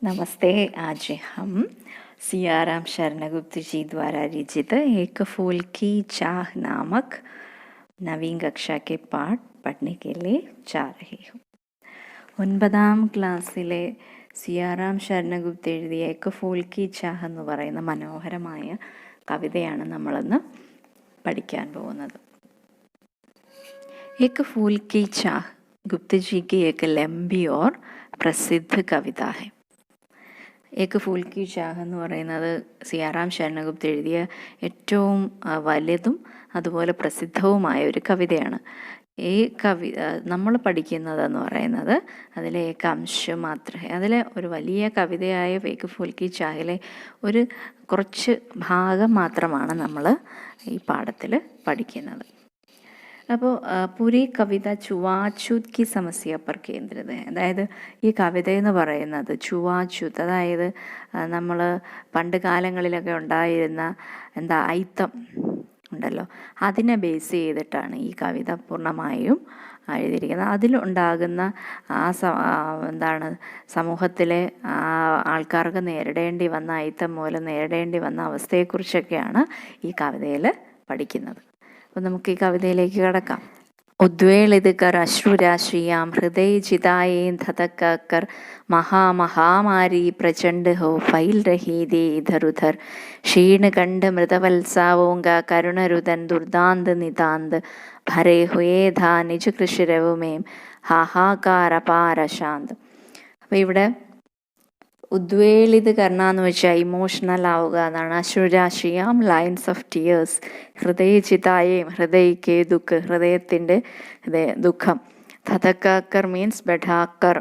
नमस्ते। आज हम सियाराम शरणगुप्त जी द्वारा रचित एक फूल की चाह नामक नवीन कक्षा के पाठ पढ़ने के लिए जा रही हूँ. 9ാം ക്ലാസ്സിലെ സിയാറാം ശരണഗുപ്ത എഴുതിയ ഏക ഫൂൽ കി ചാഹ് എന്ന് പറയുന്ന മനോഹരമായ കവിതയാണ് നമ്മളിന്ന് പഠിക്കാൻ പോകുന്നത്. एक फूल की चाह गुप्त जी की एक लंबी और प्रसिद्ध कविता है. ഏക ഫൂൽ കി ചാഹ് എന്ന് പറയുന്നത് സിയാറാം ശരണഗുപ്ത എഴുതിയ ഏറ്റവും വലുതും അതുപോലെ പ്രസിദ്ധവുമായ ഒരു കവിതയാണ്. ഈ നമ്മൾ പഠിക്കുന്നതെന്ന് പറയുന്നത് അതിലെ ഏക അംശം മാത്രമേ, അതിലെ ഒരു വലിയ കവിതയായ ഏക ഫൂൽ കി ചാഹിലെ ഒരു കുറച്ച് ഭാഗം മാത്രമാണ് നമ്മൾ ഈ പാഠത്തിൽ പഠിക്കുന്നത്. അപ്പോൾ പൂരി കവിത ചുവാച്യൂത് കി സമസ്യ പർ കേന്ദ്രിത. അതായത് ഈ കവിത എന്ന് പറയുന്നത് ചുവാച്യൂത്, അതായത് നമ്മൾ പണ്ട് കാലങ്ങളിലൊക്കെ ഉണ്ടായിരുന്ന ഐത്തം ഉണ്ടല്ലോ, അതിനെ ബേസ് ചെയ്തിട്ടാണ് ഈ കവിത പൂർണ്ണമായും എഴുതിയിരിക്കുന്നത്. അതിലുണ്ടാകുന്ന സമൂഹത്തിലെ ആൾക്കാർക്ക് നേരിടേണ്ടി വന്ന ഐത്തം മൂലം നേരിടേണ്ടി വന്ന അവസ്ഥയെക്കുറിച്ചൊക്കെയാണ് ഈ കവിതയിൽ പഠിക്കുന്നത്. അപ്പോൾ നമുക്ക് ഈ കവിതയിലേക്ക് കടക്കാം. ഉദ്വേളിത് കർ അശ്രുരാശ്രിയാം ഹൃദയ ചിതായേൻ ധതക്കർ മഹാമഹാമാരി പ്രചണ്ഡ് ഹോ ഫൈൽ രഹി ദേ ഇധർ ഉധർ ക്ഷീണ് കണ്ട് മൃതവത്സാവോങ്ക കരുണരുതൻ ദുർദാന്ത് നിതാന്ത് ഭരേ ഹുയേ ധാ നിജ കൃഷിരവുമേം ഹാഹാകാര പാരശാന്ത്. അപ്പോൾ ഇവിടെ ഉദ്വേളിത് കർണ എന്ന് വെച്ചാൽ ഇമോഷണൽ ആവുക എന്നാണ്. അശ്രുരാശ്രിയാം ലൈൻസ് ഓഫ് ടിയേഴ്സ്, ഹൃദയചിതായേം ഹൃദയക്ക് ദുഃഖ്, ഹൃദയത്തിൻ്റെ ദുഃഖം. ധതക്കർ മീൻസ് ബെഡാക്കർ,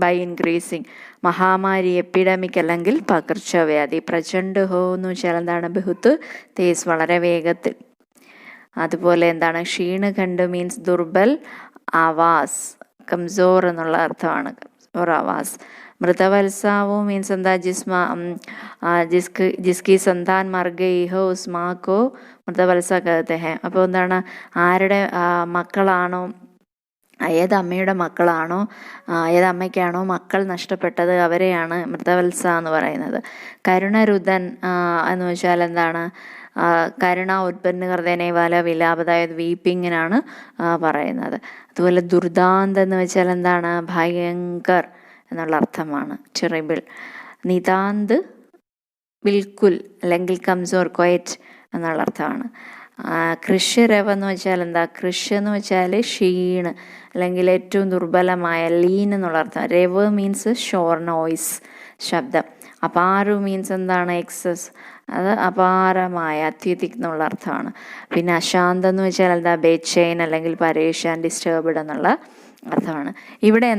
ബൈ ഇൻക്രീസിങ്. മഹാമാരി എപ്പിഡമിക് അല്ലെങ്കിൽ പകർച്ചവ്യാധി. പ്രചണ്ഡ് ഹോ എന്ന് വെച്ചാൽ എന്താണ്, ബഹുത്ത് തേസ് വളരെ വേഗത്തിൽ. അതുപോലെ ക്ഷീണ് കണ്ട് മീൻസ് ദുർബൽ, ആവാസ് കംസോർ എന്നുള്ള അർത്ഥമാണ്, കംസോർ ആവാസ്. മൃതവത്സാവോ മീൻസ് ജിസ്കി സന്താൻ മർ ഗയി ഹോ ഉസ് മാ കോ മൃതവത്സ കഹത്തെ ഹെ. അപ്പോൾ ആരുടെ മക്കളാണോ, ഏത് അമ്മയുടെ മക്കളാണോ, ഏത് അമ്മയ്ക്കാണോ മക്കൾ നഷ്ടപ്പെട്ടത് അവരെയാണ് മൃതവത്സ എന്ന് പറയുന്നത്. കരുണരുദൻ എന്ന് വെച്ചാൽ കരുണ ഉത്പന്ന കർദ്ദേനെ വാല വിലാപ, അതായത് വീപ്പിങ്ങിനാണ് പറയുന്നത്. അതുപോലെ ദുർദാന്ത് എന്ന് വെച്ചാൽ ഭയങ്കർ എന്നുള്ള അർത്ഥമാണ്, ടെറിബിൾ. നിതാന്ത് ബിൽക്കുൽ അല്ലെങ്കിൽ കംസോർ, ക്വയറ്റ് എന്നുള്ള അർത്ഥമാണ്. കൃഷ്യരവ എന്ന് വെച്ചാൽ കൃഷ് എന്ന് വെച്ചാൽ ക്ഷീണ് അല്ലെങ്കിൽ ഏറ്റവും ദുർബലമായ, ലീൻ എന്നുള്ള അർത്ഥം. രവ് മീൻസ് ഷോർ, നോയ്സ്, ശബ്ദം. അപാരു മീൻസ് എക്സസ്, അത് അപാരമായ, അത്യധികം എന്നുള്ള അർത്ഥമാണ്. പിന്നെ അശാന്ത് എന്ന് വെച്ചാൽ ബേച്ചൈൻ അല്ലെങ്കിൽ പരേഷാൻ, ഡിസ്റ്റർബ്ഡ് എന്നുള്ള അർത്ഥമാണ്. ഇവിടെ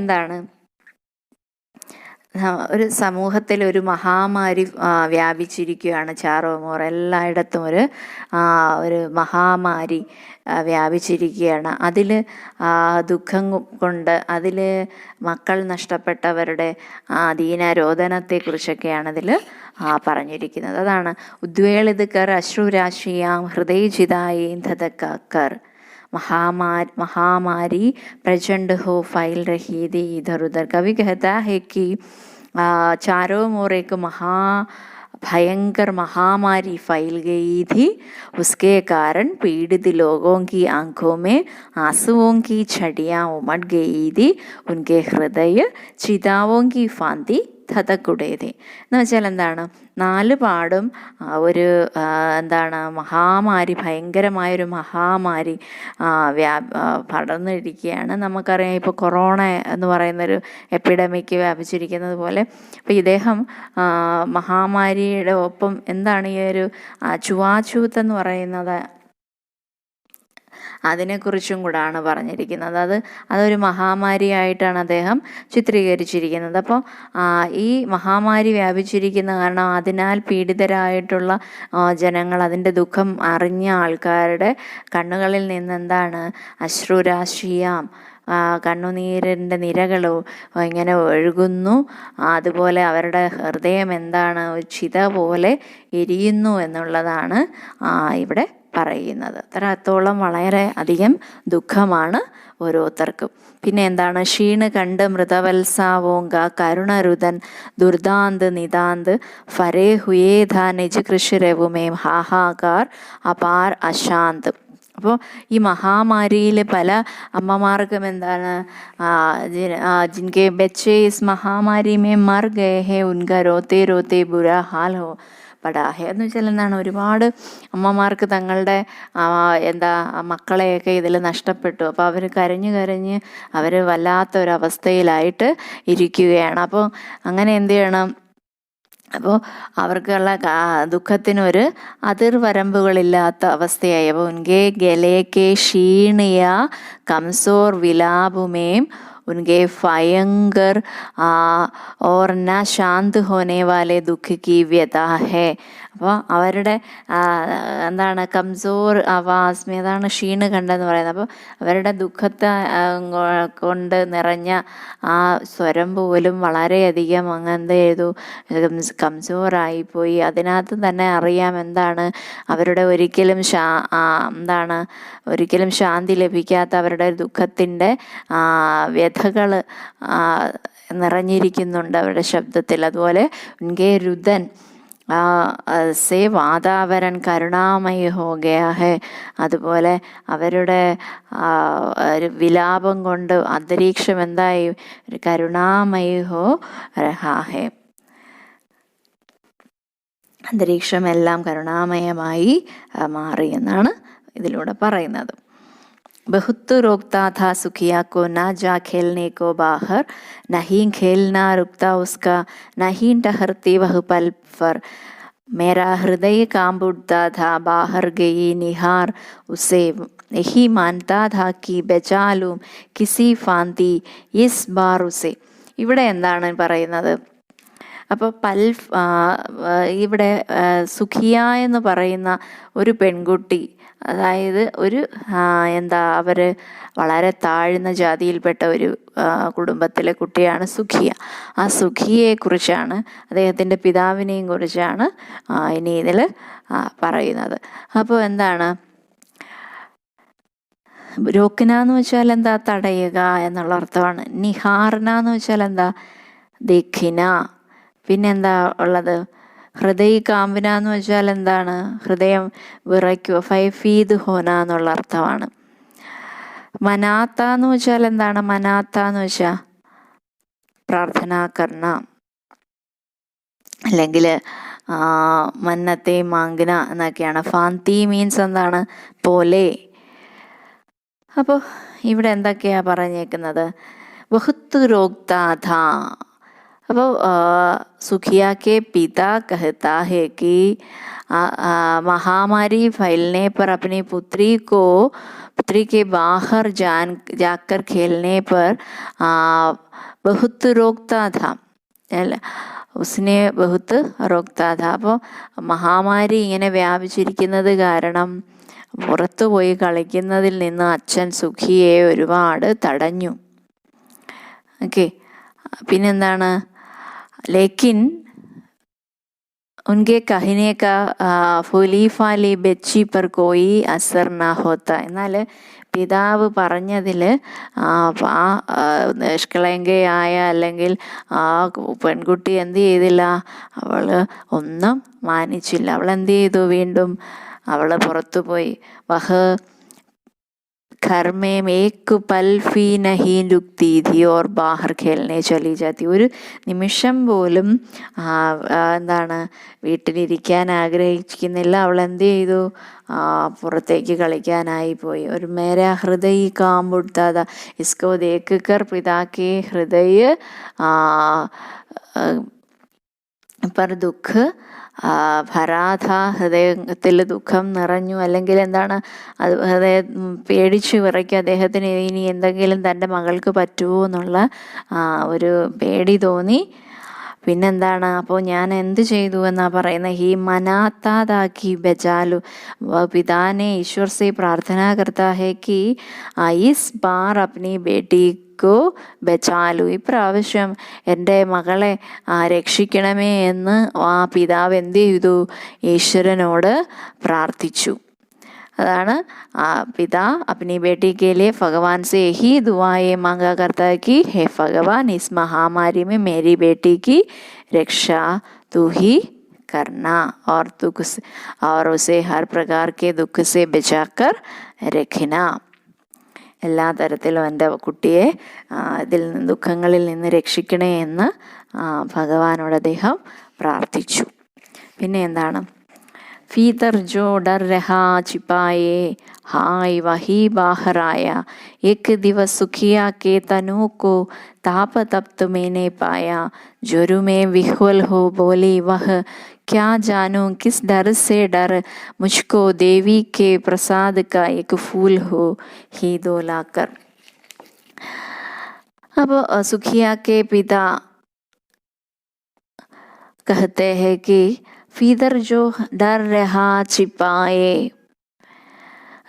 ഒരു സമൂഹത്തിൽ ഒരു മഹാമാരി വ്യാപിച്ചിരിക്കുകയാണ്. ചാറോമോർ എല്ലായിടത്തും ഒരു മഹാമാരി വ്യാപിച്ചിരിക്കുകയാണ്. അതിൽ ദുഃഖം കൊണ്ട്, അതിൽ മക്കൾ നഷ്ടപ്പെട്ടവരുടെ ദീനരോധനത്തെക്കുറിച്ചൊക്കെയാണ് അതിൽ പറഞ്ഞിരിക്കുന്നത്. അതാണ് ഉദ്വേളിത് കർ അശ്രുരാശിയാം ഹൃദയചിതായേ ധതക്കർ महामारी प्रचंड हो फैल रही थी इधर उधर. कवि कहता है कि चारों ओर एक भयंकर महामारी फैल गई थी. उसके कारण पीड़ित लोगों की आंखों में आंसुओं की छड़ियाँ उमड़ गई थी. उनके हृदय चिताओं की फांति ധതക്കുടേതേ എന്ന് വെച്ചാൽ നാല് പാടും ഒരു മഹാമാരി, ഭയങ്കരമായൊരു മഹാമാരി പടർന്നിരിക്കുകയാണ്. നമുക്കറിയാം, ഇപ്പോൾ കൊറോണ എന്ന് പറയുന്നൊരു എപ്പിഡമിക് വ്യാപിച്ചിരിക്കുന്നത് പോലെ. അപ്പോൾ ഇദ്ദേഹം മഹാമാരിയുടെ ഒപ്പം ഈ ഒരു ചുവാച്യൂത്ത് എന്ന് പറയുന്നത്, അതിനെക്കുറിച്ചും കൂടാണ് പറഞ്ഞിരിക്കുന്നത്. അതൊരു മഹാമാരിയായിട്ടാണ് അദ്ദേഹം ചിത്രീകരിച്ചിരിക്കുന്നത്. അപ്പോൾ ഈ മഹാമാരി വ്യാപിച്ചിരിക്കുന്ന കാരണം അതിനാൽ പീഡിതരായിട്ടുള്ള ജനങ്ങൾ, അതിൻ്റെ ദുഃഖം അറിഞ്ഞ ആൾക്കാരുടെ കണ്ണുകളിൽ നിന്ന് അശ്രുരാശിയാം, കണ്ണുനീരിൻ്റെ നിരകളോ ഇങ്ങനെ ഒഴുകുന്നു. അതുപോലെ അവരുടെ ഹൃദയം ചിത പോലെ എരിയുന്നു എന്നുള്ളതാണ് ഇവിടെ പറയുന്നത്. അത്രത്തോളം വളരെ അധികം ദുഃഖമാണ് ഓരോരുത്തർക്കും. പിന്നെ എന്താണ്? ക്ഷീണ് കണ്ട് മൃതവത്സാവോങ്ക കരുണരുതൻ ദുർദാന്ത് നിതാന്ത് ഫരേ ഹുയേധ നിജ് കൃഷിരവുമേം ഹാഹാകാർ അപാർ അശാന്ത്. അപ്പോൾ ഈ മഹാമാരിയിൽ പല അമ്മമാർക്കും എന്താണ്, ജിൻകെ ബच्चे इस महामारी में मर गए हैं उनका रोते रोते बुरा हाल हो പടാ ഹെ എന്ന് വെച്ചാൽ എന്താണ്, ഒരുപാട് അമ്മമാർക്ക് തങ്ങളുടെ മക്കളെയൊക്കെ ഇതിൽ നഷ്ടപ്പെട്ടു. അപ്പോൾ അവർ കരഞ്ഞ് കരഞ്ഞ് അവർ വല്ലാത്തൊരവസ്ഥയിലായിട്ട് ഇരിക്കുകയാണ്. അപ്പോൾ അങ്ങനെ എന്ത് ചെയ്യണം? അപ്പോൾ അവർക്കുള്ള ദുഃഖത്തിനൊരു അതിർവരമ്പുകളില്ലാത്ത അവസ്ഥയായി. അപ്പോൾ ഉൻകെ ഗലേക്കെ ക്ഷീണിയ കംസോർ വിലാപുമേം ഉൻകെ ഭയങ്കർ ഓർ ന ശാന്ത് ഹോനെ വാലെ ദുഃഖ കി വ്യത ഹേ. അപ്പോൾ അവരുടെ എന്താണ്, കംസോർ ആവാസ്, ഏതാണ് ക്ഷീണ് കണ്ടെന്ന് പറയുന്നത്. അപ്പോൾ അവരുടെ ദുഃഖത്തെ കൊണ്ട് നിറഞ്ഞ ആ സ്വരം പോലും വളരെയധികം എന്ത് ചെയ്തു, കംസോറായിപ്പോയി. അതിനകത്ത് തന്നെ അറിയാം എന്താണ്, അവരുടെ ഒരിക്കലും ഒരിക്കലും ശാന്തി ലഭിക്കാത്ത അവരുടെ ദുഃഖത്തിൻ്റെ വ്യഥകൾ നിറഞ്ഞിരിക്കുന്നുണ്ട് അവരുടെ ശബ്ദത്തിൽ. അതുപോലെ ഉൻകെ രുദൻ സേ വാതാവരൻ കരുണാമയ ഹോ ഗയാ ഹെ. അതുപോലെ അവരുടെ വിലാപം കൊണ്ട് അന്തരീക്ഷം എന്തായി, ഒരു കരുണാമയ ഹോ രഹാ ഹെ. അന്തരീക്ഷമെല്ലാം കരുണാമയമായി മാറി എന്നാണ് ഇതിലൂടെ പറയുന്നത്. बहुत रोकता था सुखिया को ना जा खेलने को बाहर, नहीं खेलना रुकता उसका, नहीं ठहरती वह पल पर. मेरा हृदय कांप उठता था बाहर गई निहार उसे, यही मानता था कि बचा लूं किसी फांति इस बार उसे. ഇവിടെ എന്താണ് പറയുന്നത്? അപ്പോൾ ഇവിടെ സുഖിയ എന്ന് പറയുന്ന ഒരു പെൺകുട്ടി, അതായത് ഒരു അവർ വളരെ താഴ്ന്ന ജാതിയിൽപ്പെട്ട ഒരു കുടുംബത്തിലെ കുട്ടിയാണ് സുഖിയ. ആ സുഖിയെക്കുറിച്ചാണ്, അദ്ദേഹത്തിൻ്റെ പിതാവിനെയും കുറിച്ചാണ് ഇനി ഇതിൽ പറയുന്നത്. അപ്പോൾ എന്താണ്, രോക്കന എന്ന് വെച്ചാൽ എന്താ, തടയുക എന്നുള്ള അർത്ഥമാണ്. നിഹാർന എന്ന് വെച്ചാൽ എന്താ, ദക്ഷിണ. പിന്നെന്താ ഉള്ളത്, ഹൃദയ കാമ്പന എന്ന് വെച്ചാൽ എന്താണ്, ഹൃദയം വിറയ്ക്കുക, ഫൈഫീദ് ഹോന എന്നുള്ള അർത്ഥമാണ്. മനാത്ത എന്ന് വെച്ചാൽ എന്താണ്, മനാത്ത എന്ന് വെച്ചാൽ പ്രാർത്ഥന കർണ, അല്ലെങ്കിൽ മന്നത്തെ മാങ്കന എന്നൊക്കെയാണ്. ഫാന്തി മീൻസ് എന്താണ്, പോലെ. അപ്പോൾ ഇവിടെ എന്തൊക്കെയാ പറഞ്ഞേക്കുന്നത്, ബഹുത്ത് രോക്താഥ. അപ്പോൾ सुखिया के पिता कहता है कि महामारी फैलने पर अपनी पुत्री के बाहर जाकर खेलने पर बहुत रोकता था, उसने बहुत रोकता था. അപ്പോൾ മഹാമാരി ഇങ്ങനെ വ്യാപിച്ചിരിക്കുന്നത് കാരണം പുറത്തു പോയി കളിക്കുന്നതിൽ നിന്ന് അച്ഛൻ സുഖിയെ ഒരുപാട് തടഞ്ഞു. ഓക്കെ, പിന്നെന്താണ്, लेकिन उनके कहने का फूली फाली बच्ची पर कोई असर ना होता. എന്നാൽ പിതാവ് പറഞ്ഞതിൽ നിഷ്കളങ്കയായ അല്ലെങ്കിൽ ആ പെൺകുട്ടി എന്ത് ചെയ്തില്ല, അവൾ ഒന്നും മാനിച്ചില്ല. അവൾ എന്ത് ചെയ്തു, വീണ്ടും അവൾ പുറത്തു പോയി. വഹ घर में एक पल भी नहीं रुकती थी और बाहर खेलने चली जाती. ഒരു നിമിഷം പോലും എന്താണ്, വീട്ടിലിരിക്കാൻ ആഗ്രഹിക്കുന്നില്ല. അവൾ എന്ത് ചെയ്തു, പുറത്തേക്ക് കളിക്കാനായി പോയി. ഒരു മേരാ ഹൃദയ കാമ്പ് ഉഠ്താ था, इसको देखकर पिता के हृदय पर दुख ഭരാധ, ഹൃദയത്തിൽ ദുഃഖം നിറഞ്ഞു. അല്ലെങ്കിൽ എന്താണ്, അത് ഹൃദയം പേടിച്ചു വിറയ്ക്കും. അദ്ദേഹത്തിന് ഇനി എന്തെങ്കിലും തൻ്റെ മകൾക്ക് പറ്റുമോ എന്നുള്ള ഒരു പേടി തോന്നി. പിന്നെന്താണ്, അപ്പോൾ ഞാൻ എന്ത് ചെയ്തു എന്നാ പറയുന്നത്, ഹി മനാത്താതാക്കി ബജാലു. പിതാനെ ഈശ്വർ സെ പ്രാർത്ഥന കർത്താ ഹെ കി ഇസ് ബാർ അപ്നി ബേട്ടി കോ ബച്ചാലു. ഇപ്രാവശ്യം എൻ്റെ മകളെ രക്ഷിക്കണമേ എന്ന് ആ പിതാവ് എന്ത് ചെയ്തു, ഈശ്വരനോട് പ്രാർത്ഥിച്ചു. अതാണ് पिता अपनी बेटी के लिए भगवान से यही दुआएं मांगा करता है कि हे भगवान, इस महामारी में मेरी बेटी की रक्षा तू ही करना और उसे हर प्रकार के दुख से बचाकर रखना. എല്ലാ തരത്തിലും എൻ്റെ കുട്ടിയെ ഇതിൽ നിന്ന് ദുഃഖങ്ങളിൽ നിന്ന് രക്ഷിക്കണേ എന്ന് ഭഗവാനോട് അദ്ദേഹം പ്രാർത്ഥിച്ചു. പിന്നെ എന്താണ്? भीतर जो डर रहा छिपाए, हाय वही बाहर आया. एक दिवस सुखिया के तनु को ताप तप्त मैंने पाया. जोरू में विह्वल हो बोली वह, क्या जानूं किस डर से डर. मुझको देवी के प्रसाद का एक फूल हो ही दो लाकर. अब सुखिया के पिता कहते हैं कि ഫീദർ ജോ ഡർ രഹാ ചിപ്പായേ.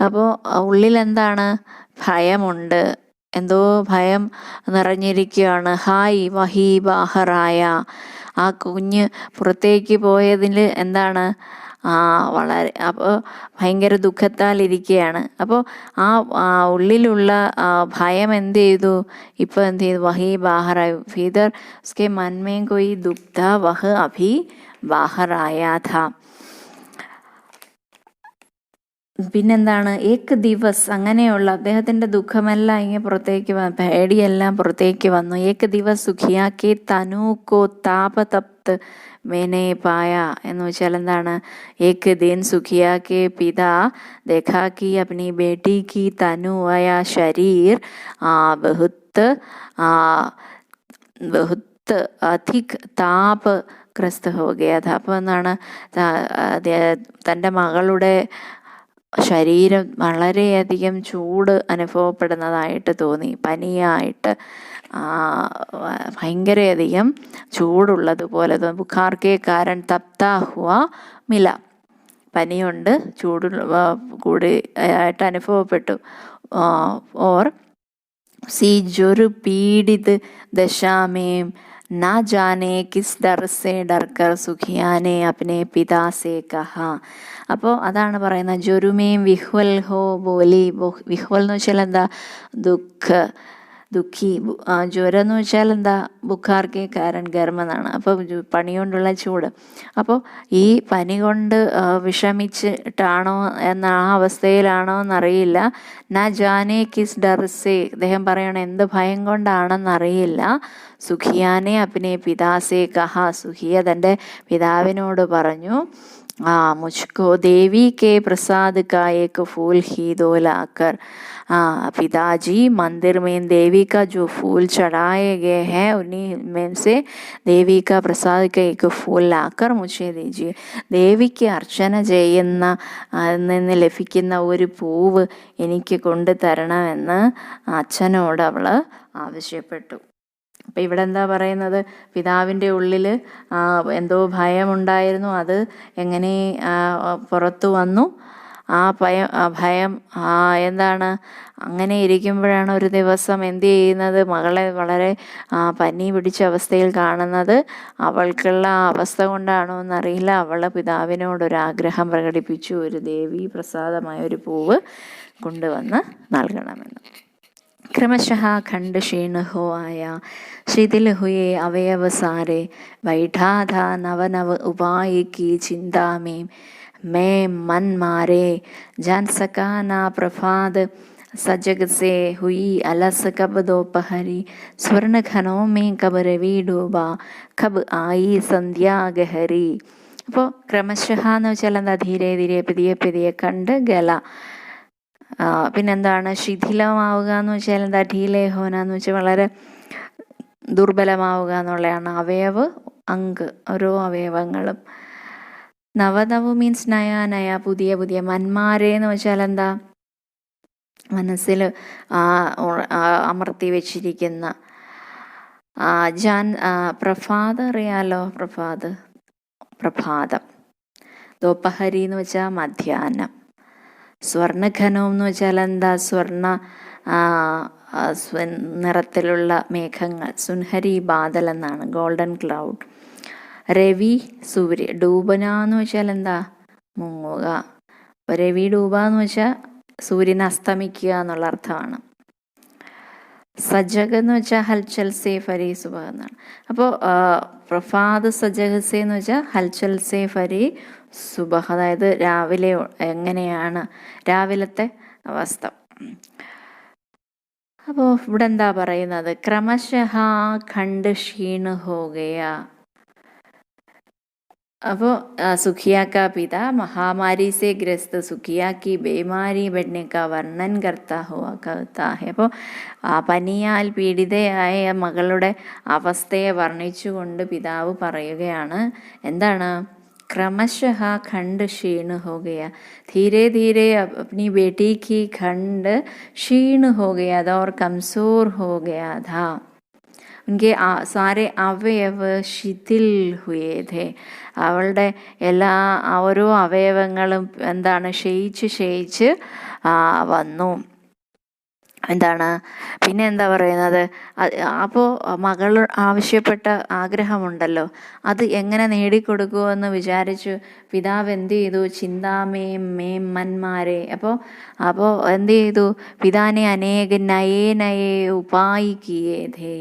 അപ്പോൾ ഉള്ളിൽ എന്താണ്? ഭയമുണ്ട്, എന്തോ ഭയം നിറഞ്ഞിരിക്കുകയാണ്. ഹായ് വഹി ബാഹറായ. ആ കുഞ്ഞ് പുറത്തേക്ക് പോയതിൽ എന്താണ്? വളരെ അപ്പോൾ ഭയങ്കര ദുഃഖത്താലിരിക്കുകയാണ്. അപ്പോൾ ആ ഉള്ളിലുള്ള ഭയം എന്ത് ചെയ്തു? ഇപ്പോൾ എന്ത് ചെയ്തു? വഹി ബാഹറായ. ഫീദർ ഉസ്കെ മൻമേം കൊയ് ദുഃഖ വഹ് അഭി ബാഹർ ആയാ ഥാ. പിന്നെന്താണ്? ഏക് ദിവസ്, അങ്ങനെയുള്ള അദ്ദേഹത്തിൻ്റെ ദുഃഖമെല്ലാം ഇങ്ങനെ പുറത്തേക്ക് പേടിയെല്ലാം പുറത്തേക്ക് വന്നു. ഏക് ദിവസ് സുഖിയാക്കി തനുക്കോ താപ തപ്ത് മേനെ പായ എന്ന് വെച്ചാൽ എന്താണ്? ഏക് ദിൻ സുഖിയാക്കി പിതാ ദേഖാ കി അപ്നി ബേട്ടി കി തനു ആയ ശരീർ ബഹുത്ത് അധിക് താപ് ഗ്രസ്ത ഹോ ഗയാ ഥാ. അപ്പോൾ എന്താണ്? തൻ്റെ മകളുടെ ശരീരം വളരെയധികം ചൂട് അനുഭവപ്പെടുന്നതായിട്ട് തോന്നി. പനിയായിട്ട് ഭയങ്കരയധികം ചൂടുള്ളതുപോലെ തോന്നി. ബുഖാർക്കെ കാരൻ തപ്താ ഹുവ മില. പനിയുണ്ട്, ചൂട് കൂടി ആയിട്ട് അനുഭവപ്പെട്ടു. ഓർ സി ജൊരു പീഡിത് ദശാമേം ना जाने किस डर से डर कर सुखिया ने अपने पिता से कहा. അപ്പോൾ അതാണ് പറയുന്നത്. ജൊരുമേം വിഹ്വൽ ഹോ ബോലി. വിഹ്വൽ എന്ന് വെച്ചാൽ എന്താ? ദുഃഖി. ജ്വരം എന്ന് വെച്ചാൽ എന്താ? ബുഖാർക്കെ കാരൻ ഗർമ എന്നാണ്. അപ്പോൾ പനി കൊണ്ടുള്ള ചൂട്. അപ്പോൾ ഈ പനി കൊണ്ട് വിഷമിച്ചിട്ടാണോ എന്ന ആ അവസ്ഥയിലാണോ എന്നറിയില്ല. ന ജാനെ കിസ് ഡർസെ, അദ്ദേഹം പറയണം എന്ത് ഭയം കൊണ്ടാണെന്നറിയില്ല. സുഖിയാനെ അപ്നെ പിതാസെ കഹ. സുഖിയ തൻ്റെ പിതാവിനോട് പറഞ്ഞു, മുझको देवी के प्रसाद का एक फूल ही दो लाकर. पिताजी, मंदिर में देवी का जो फूल चढ़ाए गए हैं उन्हीं में से देवी का प्रसाद का एक फूल लाकर मुझे दीजिए. ദേവിക്ക് അർച്ചന ചെയ്യുന്ന നിന്ന് ലഭിക്കുന്ന ഒരു പൂവ് എനിക്ക് കൊണ്ടു തരണമെന്ന് അച്ഛനോട് അവൾ ആവശ്യപ്പെട്ടു. അപ്പം ഇവിടെ എന്താ പറയുന്നത്? പിതാവിൻ്റെ ഉള്ളിൽ എന്തോ ഭയമുണ്ടായിരുന്നു. അത് എങ്ങനെ പുറത്തു വന്നു? ആ ഭയം എന്താണ്? അങ്ങനെ ഇരിക്കുമ്പോഴാണ് ഒരു ദിവസം എന്ത് ചെയ്യുന്നത്? മകളെ വളരെ പനി പിടിച്ച അവസ്ഥയിൽ കാണുന്നത്. അവൾക്കുള്ള അവസ്ഥ കൊണ്ടാണോ എന്നറിയില്ല. അവൾ പിതാവിനോടൊരാഗ്രഹം പ്രകടിപ്പിച്ചു, ഒരു ദേവി പ്രസാദമായ ഒരു പൂവ് കൊണ്ടുവന്ന് നൽകണമെന്ന്. क्रमशः खंड क्षीण हो आया, शिथिल हुए अवयव सारे. बैठा था नव नव उपाय की चिंता में, मैं मन मारे जान सका ना प्रभात. सजग से हुई अलस कब दोपहरी, स्वर्ण घनों में कब रवि डूबा, कब आई संध्या गहरी. അപ്പോൾ ക്രമശഃ എന്ന് വെച്ചാൽ എന്താ? ധീരെ ധീരെ പതിയെ പതിയെ കണ്ട് ഗല. പിന്നെന്താണ്? ശിഥിലമാവുക എന്ന് വെച്ചാൽ എന്താ? ഢീലേ ഹോന എന്ന് വെച്ചാൽ വളരെ ദുർബലമാവുക എന്നുള്ളതാണ്. അവയവ് അങ്ക്, ഓരോ അവയവങ്ങളും. നവനവ് മീൻസ് നയ നയ, പുതിയ പുതിയ. മന്മാരെ എന്ന് വെച്ചാൽ എന്താ? മനസ്സിൽ അമർത്തി വെച്ചിരിക്കുന്ന. പ്രഭാതം അറിയാലോ, പ്രഭാതം. ദോപഹരി എന്ന് വെച്ചാൽ മധ്യാഹ്നം. സ്വർണ്ണഘനം എന്ന് വെച്ചാൽ എന്താ? സ്വർണ്ണ നിറത്തിലുള്ള മേഘങ്ങൾ. സുൻഹരി ബാദൽ എന്നാണ്, ഗോൾഡൻ ക്ലൗഡ്. രവി സൂര്യ. ഡൂബന എന്ന് വെച്ചാൽ എന്താ? മുങ്ങുക. രവി ഡൂബ എന്ന് വെച്ചാൽ സൂര്യൻ അസ്തമിക്കുക എന്നുള്ള അർത്ഥമാണ്. സജഗ് എന്ന് വെച്ചാൽ ഹൽചൽ സേ ഫരി സുബഹ എന്നാണ്. അപ്പോൾ പ്രഭാത് സജഗ് സേ എന്ന് വെച്ചാൽ ഹൽചൽ സേ ഫരി സുബഹ, അതായത് രാവിലെ എങ്ങനെയാണ് രാവിലത്തെ അവസ്ഥ. അപ്പോൾ ഇവിടെ എന്താ പറയുന്നത്? ക്രമശഃ ഖണ്ഡ് ക്ഷീണ് ഹോ ഗയാ. അപ്പോൾ सुखिया का पिता महामारी से ग्रस्त सुखिया की बीमारी बढ़ने का वर्णन करता हुआ कहता है. അപ്പോൾ പനിയാൽ പീഡിതയായ മകളുടെ അവസ്ഥയെ വർണ്ണിച്ചുകൊണ്ട് പിതാവ് പറയുകയാണ്, എന്താണ്? क्रमशः खंड क्षीण हो गया, धीरे धीरे अपनी बेटी की खंड क्षीण हो गया था और कमजोर हो गया था. उनके सारे അവയവ ശിഥിൽ ഹുയേ ഥേ. അവളുടെ എല്ലാ ഓരോ അവയവങ്ങളും എന്താണ് ക്ഷയിച്ച് വന്നു. എന്താണ് പിന്നെ എന്താ പറയുന്നത്? അപ്പോൾ മകൾ ആവശ്യപ്പെട്ട ആഗ്രഹമുണ്ടല്ലോ, അത് എങ്ങനെ നേടിക്കൊടുക്കുമെന്ന് വിചാരിച്ചു പിതാവ് എന്ത് ചെയ്തു? ചിന്താമേം മേം മന്മാരെ. അപ്പോൾ എന്ത് ചെയ്തു? പിതാനെ അനേക നയേ നയേ ഉപായിക്കിയേ ധേ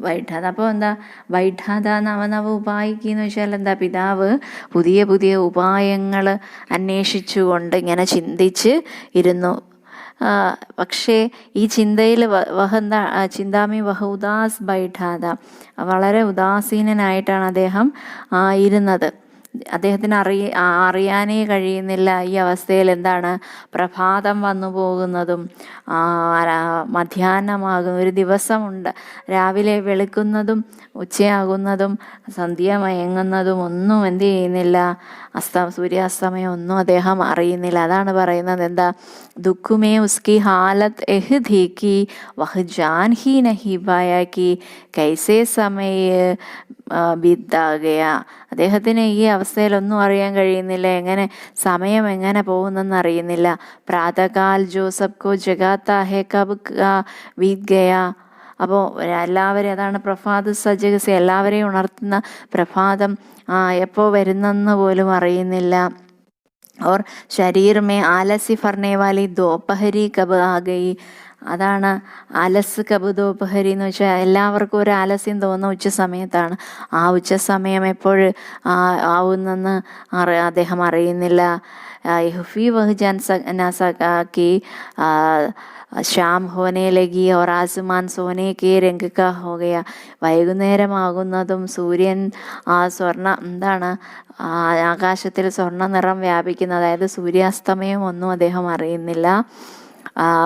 വൈഠാത. അപ്പോൾ എന്താ വൈഠാത? നവനവ ഉപായിക്കെന്ന് വെച്ചാൽ എന്താ? പിതാവ് പുതിയ പുതിയ ഉപായങ്ങൾ അന്വേഷിച്ചുകൊണ്ട് ഇങ്ങനെ ചിന്തിച്ച് ഇരുന്നു. പക്ഷേ ഈ ചിന്തയിൽ ചിന്താമി വഹ ഉദാസ് ബൈഠാത, വളരെ ഉദാസീനനായിട്ടാണ് അദ്ദേഹം ഇരുന്നത്. അദ്ദേഹത്തിന് അറിയാനേ കഴിയുന്നില്ല ഈ അവസ്ഥയിൽ എന്താണ് പ്രഭാതം വന്നു പോകുന്നതും മധ്യാഹ്നമാകുന്ന ഒരു ദിവസമുണ്ട്, രാവിലെ വെളുക്കുന്നതും ഉച്ചയാകുന്നതും സന്ധ്യ മയങ്ങുന്നതും ഒന്നും എന്ത് ചെയ്യുന്നില്ല, സൂര്യാസ്തമയം ഒന്നും അദ്ദേഹം അറിയുന്നില്ല. അതാണ് പറയുന്നത് എന്താ? ദുഃഖമേ ഉസ്കി ഹാലത്ത് എഹ് ധീക്കി വഹ് ജാൻ ഹി നഹി പായ കി കൈസേ സമയ ബിദ്ദാകയ. അദ്ദേഹത്തിന് ഈ അവസ്ഥയിലൊന്നും അറിയാൻ കഴിയുന്നില്ല, എങ്ങനെ സമയം എങ്ങനെ പോകുന്നെന്ന് അറിയുന്നില്ല. പ്രാതകാൽ ജോ സബ്കോ ജഗാത്താ ഹെ കബ് ബീത് ഗയാ. അപ്പോൾ എല്ലാവരും, അതാണ് പ്രഭാത് സജഗസെ, എല്ലാവരെയും ഉണർത്തുന്ന പ്രഭാതം എപ്പോൾ വരുന്നെന്ന് പോലും അറിയുന്നില്ല. और शरीर में आलसी फरने वाली दोपहरी कब आ गई. അതാണ് ആലസ് കബ് ദോപഹരി എന്ന് വെച്ചാൽ എല്ലാവർക്കും ഒരു ആലസ്യം തോന്നുന്ന ഉച്ച സമയത്താണ്. ആ ഉച്ച സമയം എപ്പോഴും ആവുന്നെന്ന് അദ്ദേഹം അറിയുന്നില്ല. യഹ്ഫി വഹ് ജൻ സകാക്കി शाम होने लगी और आसमान सोने के रंग का हो गया. വൈകുന്നേരമാകുന്നതും സൂര്യൻ എന്താണ് ആകാശത്തിൽ സ്വർണ്ണ നിറം വ്യാപിക്കുന്ന, അതായത് സൂര്യാസ്തമയം ഒന്നും അദ്ദേഹം അറിയുന്നില്ല.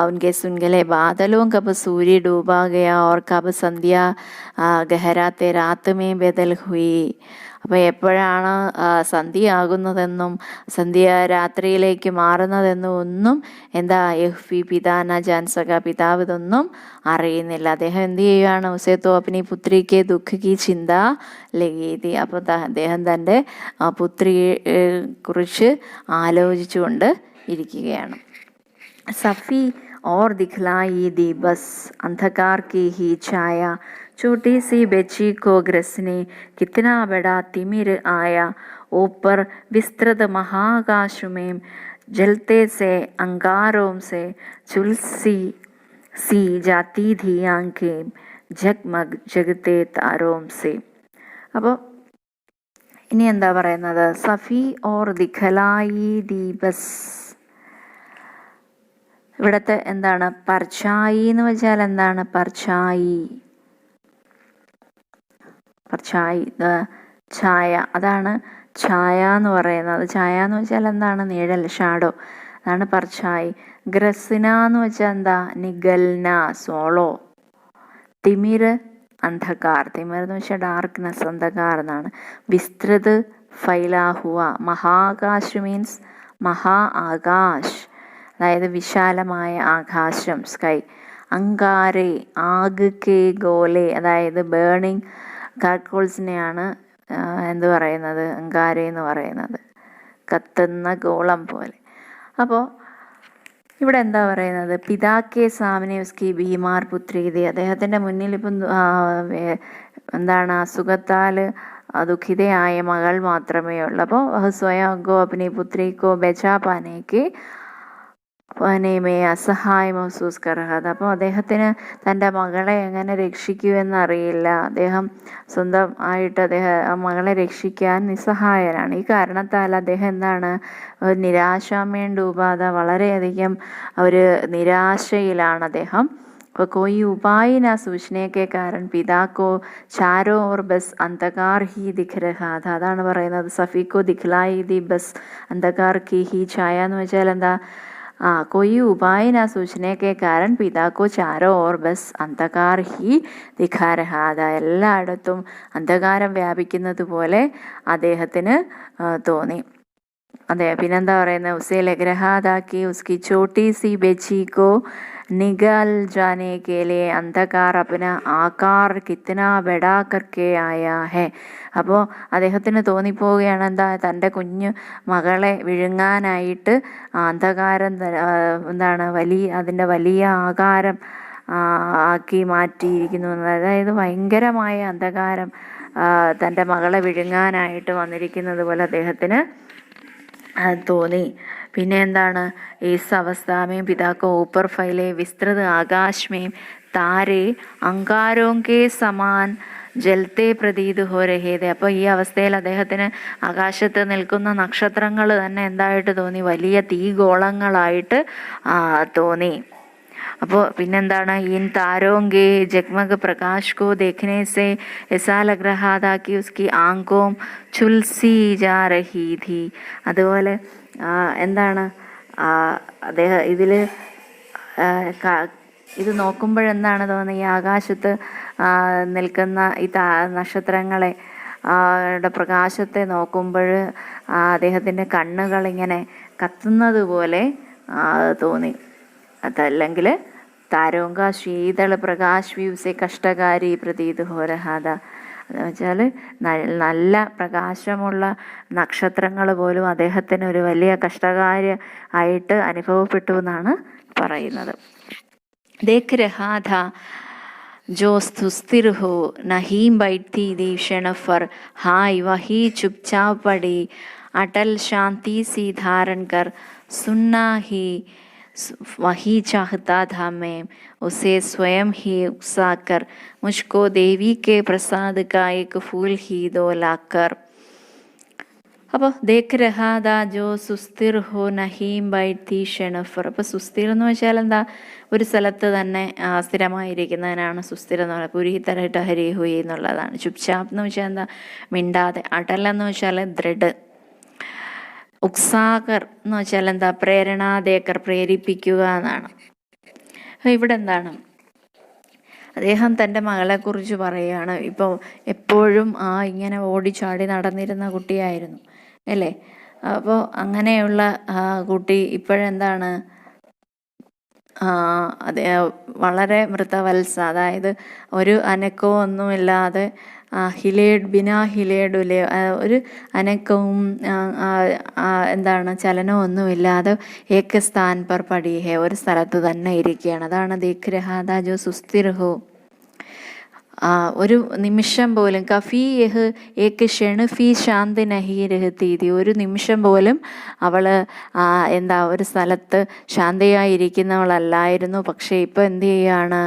उनके सुनगले बादलों कब सूर्य डूबा गया और कब संध्या गहराते रात में बदल हुई. അപ്പോൾ എപ്പോഴാണ് സന്ധ്യയാകുന്നതെന്നും സന്ധ്യ രാത്രിയിലേക്ക് മാറുന്നതെന്നും ഒന്നും എന്താ യഹ്ഫി പിതാന ജാൻസക, പിതാവ് ഇതൊന്നും അറിയുന്നില്ല. അദ്ദേഹം എന്ത് ചെയ്യുകയാണ്? ഉസേ തോ അപ്നി പുത്രിക്ക് ദുഃഖി ചിന്ത ലഗീതി. അപ്പോൾ അദ്ദേഹം തൻ്റെ പുത്രിയെ കുറിച്ച് ആലോചിച്ചുകൊണ്ട് ഇരിക്കുകയാണ്. सफ़ी और दिखलाई दी बस अंधकार की ही छाया, छोटी सी बच्ची को ग्रसने कितना बड़ा तिमिर आया. ऊपर विस्तृत महाकाश में जलते से अंगारों से झुलसी सी जाती थी आंखें जगमग जगते तारों से. അപ്പോൾ ഇനി എന്താ പറയുന്നത്? സഫി ഓർ ദിഖലായി ദി ബസ്. ഇവിടത്തെ എന്താണ്? പർച്ചായി എന്ന് വെച്ചാൽ എന്താണ്? പർച്ചായി ഛായ, അതാണ് ഛായ എന്ന് പറയുന്നത്. ഛായ എന്ന് വെച്ചാൽ എന്താണ്? നിഴൽ, ഷാഡോ, അതാണ് പർച്ചായി. ഗ്രസിന എന്ന് വെച്ചാൽ എന്താ? നിഗൽന, സോളോ. തിമിർ, അന്ധകാർ. തിമിർ എന്ന് വെച്ചാൽ ഡാർക്ക്നെസ്, അന്ധകാർ എന്നാണ്. വിസ്തൃത്, ഫൈലാഹുവ. മഹാകാശ് മീൻസ് മഹാ ആകാശ്, അതായത് വിശാലമായ ആകാശം, സ്കൈ. അങ്കാരെ, ആഗ് കെ ഗോലെ, അതായത് ബേണിങ് കാർക്കോൾസിനെയാണ് എന്ത് പറയുന്നത്? അങ്കാരെ എന്ന് പറയുന്നത്, കത്തുന്ന ഗോളം പോലെ. അപ്പോൾ ഇവിടെ എന്താ പറയുന്നത്? പിതാക്കെ സാമനെ ഉസ്കി ബീമാർ പുത്രീതി. അദ്ദേഹത്തിൻ്റെ മുന്നിൽ ഇപ്പം എന്താണ്? അസുഖത്താൽ ദുഃഖിതയായ മകൾ മാത്രമേ ഉള്ളൂ. അപ്പോൾ സ്വയം ഗോ അപ്നി പുത്രി കോ ബച്ചാ പാനേക്ക് പനേമേ അസഹായ മഹസൂസ് കറഹത്. അപ്പോൾ അദ്ദേഹത്തിന് തൻ്റെ മകളെ എങ്ങനെ രക്ഷിക്കുമെന്നറിയില്ല. അദ്ദേഹം സ്വന്തം ആയിട്ട് ആ മകളെ രക്ഷിക്കാൻ നിസ്സഹായനാണ്. ഈ കാരണത്താൽ അദ്ദേഹം എന്താണ്, നിരാശാമേൻ ഡൂബാത, വളരെയധികം ഒരു നിരാശയിലാണ് അദ്ദേഹം. അപ്പോൾ कोई उपाय ना सूझने के कारण पिता को चारों ओर बस अंधकार ही दिख रहा था. അതാണ് പറയുന്നത്, സഫീക്കോ ദിഖ്ലായി ദി ബസ് അന്ധകാർ കി ഹി ഛായ എന്ന് വെച്ചാൽ എന്താ, कोई उपाय ना सूझने के कारण पिता को चारों ओर बस अंधकार ही दिखा रहा था. എല്ലായിടത്തും അന്ധകാരം വ്യാപിക്കുന്നത് പോലെ അദ്ദേഹത്തിന് തോന്നി. അതെ, പിന്നെന്താ പറയുന്നത്, ഉസേ ലഗ് രഹാ താ കി ഉസ്കി ചോട്ടി സി ബെച്ചി കോ निगल जाने के लिए अंधकार अपना आकार कितना बड़ा करके आया है. അപ്പോൾ അദ്ദേഹത്തിന് തോന്നിപ്പോവുകയാണ്, എന്താ, തൻ്റെ കുഞ്ഞു മകളെ വിഴുങ്ങാനായിട്ട് അന്ധകാരം എന്താണ് അതിൻ്റെ വലിയ ആകാരം ആക്കി മാറ്റിയിരിക്കുന്നു. അതായത് ഭയങ്കരമായ അന്ധകാരം തൻ്റെ മകളെ വിഴുങ്ങാനായിട്ട് വന്നിരിക്കുന്നത് പോലെ അദ്ദേഹത്തിന് തോന്നി. പിന്നെ എന്താണ്, इस अवस्था में पिता को ऊपर फैले विस्तृत आकाश में तारे अंगारों के समान ജലത്തെ പ്രതീത് ഹോ രഹേതെ. അപ്പോൾ ഈ അവസ്ഥയിൽ അദ്ദേഹത്തിന് ആകാശത്ത് നിൽക്കുന്ന നക്ഷത്രങ്ങൾ തന്നെ എന്തായിട്ട് തോന്നി, വലിയ തീഗോളങ്ങളായിട്ട് തോന്നി. അപ്പോൾ പിന്നെന്താണ്, ഇൻ താരോങ്കെ ജഗ്മഗ് പ്രകാശ് കോ ദേഖ്നെ സെ ऐसा लग रहा था कि उसकी आंखों ചുൽസി ജാ രഹി ഥി. അതുപോലെ എന്താണ്, അദ്ദേഹം ഇത് നോക്കുമ്പോഴെന്താണ് തോന്നുന്നത്, ഈ ആകാശത്ത് നിൽക്കുന്ന ഈ നക്ഷത്രങ്ങളെ പ്രകാശത്തെ നോക്കുമ്പോൾ അദ്ദേഹത്തിൻ്റെ കണ്ണുകളിങ്ങനെ കത്തുന്നത് പോലെ തോന്നി. അതല്ലെങ്കിൽ താരോങ്ക ശീതള പ്രകാശ് വ്യൂസെ കഷ്ടകാരി പ്രതീത് ഹോരഹാദ എന്ന് വെച്ചാൽ നല്ല പ്രകാശമുള്ള നക്ഷത്രങ്ങൾ പോലും അദ്ദേഹത്തിന് ഒരു വലിയ കഷ്ടകാര്യ ആയിട്ട് അനുഭവപ്പെട്ടു എന്നാണ് പറയുന്നത്. ദേഖ് രഹാധ जो सुस्थिर हो नहीं बैठती दी क्षण पर हाय वही चुपचाप पड़ी अटल शांति सी धारण कर सुनना ही वही चाहता था मैं उसे स्वयं ही उकसा कर मुझको देवी के प्रसाद का एक फूल ही दो लाकर. അപ്പോൾ ദേഖ് രഹാദ ജോ സുസ്ഥിർ ഹോ നഹീം ബൈത്തി ഷെണഫർ. അപ്പോൾ സുസ്ഥിർ എന്ന് വെച്ചാൽ എന്താ, ഒരു സ്ഥലത്ത് തന്നെ സ്ഥിരമായിരിക്കുന്നതിനാണ് സുസ്ഥിരം എന്ന് പറയുന്നത്. പുരീതരായിട്ട് ഹരി ഹുയി എന്നുള്ളതാണ്. ചുപ്ചാപ്പ് എന്ന് വെച്ചാൽ എന്താ, മിണ്ടാതെ. അടൽ എന്ന് വെച്ചാൽ ദൃഢ. ഉക്സാകർ എന്ന് വെച്ചാൽ എന്താ, പ്രേരണാദേക്കർ, പ്രേരിപ്പിക്കുക എന്നാണ്. ഇവിടെ എന്താണ്, അദ്ദേഹം തൻ്റെ മകളെക്കുറിച്ച് പറയുകയാണ്. ഇപ്പോൾ എപ്പോഴും ഇങ്ങനെ ഓടിച്ചാടി നടന്നിരുന്ന കുട്ടിയായിരുന്നു അല്ലേ. അപ്പോൾ അങ്ങനെയുള്ള കുട്ടി ഇപ്പോഴെന്താണ്, അത് വളരെ മൃതവത്സ, അതായത് ഒരു അനക്കവും ഒന്നുമില്ലാതെ ബിനാ ഹിലേഡുലെ, ഒരു അനക്കവും എന്താണ് ചലനവും ഒന്നുമില്ലാതെ ഏക സ്ഥാൻ പർ പടി ഹേ, ഒരു സ്ഥലത്ത് തന്നെ ഇരിക്കുകയാണ്. അതാണ് ദേഖ് രഹാദ ജോ സുസ്ഥിർ ഹോ. ഒരു നിമിഷം പോലും കഫി യഹ് ഏക് ക്ഷണ് ഫി ശാന്തി നഹി രഹത്തി തി, ഒരു നിമിഷം പോലും അവൾ എന്താ ഒരു സ്ഥലത്ത് ശാന്തിയായിരിക്കുന്നവളല്ലായിരുന്നു. പക്ഷേ ഇപ്പോൾ എന്ത് ചെയ്യാണ്,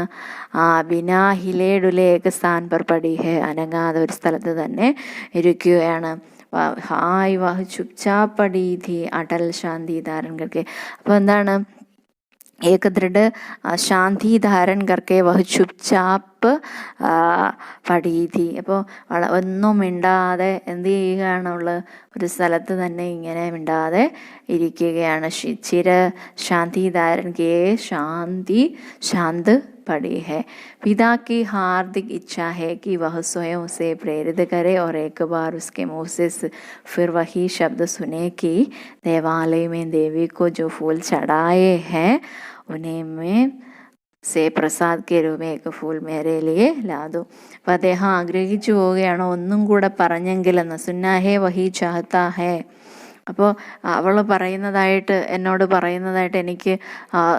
ബിനാ ഹിലേഡുലെ ഏക സ്ഥാൻ പർ പടി ഹേ, അനങ്ങാതെ ഒരു സ്ഥലത്ത് തന്നെ ഇരിക്കുകയാണ്. ഹായ് വാഹ് ചുപ്ചാപ്പ് പടി ധി അടൽ ശാന്തി ധാരൺ കർക്കെ. അപ്പോൾ എന്താണ്, एक दृढ़ ശാന്തി ധാരൻ കർക്കെ വഹ് ചുപ്ചാപ്പ് പടി ധി. അപ്പോൾ ഒന്നും മിണ്ടാതെ എന്ത് ചെയ്യുകയാണുള്ളത്, ഒരു സ്ഥലത്ത് തന്നെ ഇങ്ങനെ മിണ്ടാതെ ഇരിക്കുകയാണ്. ചിര ശാന്തി ധാരൻ കെ ശാന്തി ശാന്ത് पड़ी है. पिता की हार्दिक इच्छा है कि वह स्वयं उसे प्रेरित करे और एक बार उसके मुँह से फिर वही शब्द सुने कि देवालय में देवी को जो फूल चढ़ाए हैं उन्हें में से പ്രസാദ് കെ രൂപ ഏക ഫൂൽ മേരെ ലിയെ ലാദു. അപ്പം അദ്ദേഹം ആഗ്രഹിച്ചു പോവുകയാണ്, ഒന്നും കൂടെ പറഞ്ഞെങ്കിലെന്ന്. സുന്നാഹേ വഹി ചാഹത്താ ഹേ, അപ്പോൾ അവൾ പറയുന്നതായിട്ട് എന്നോട് പറയുന്നതായിട്ട് എനിക്ക്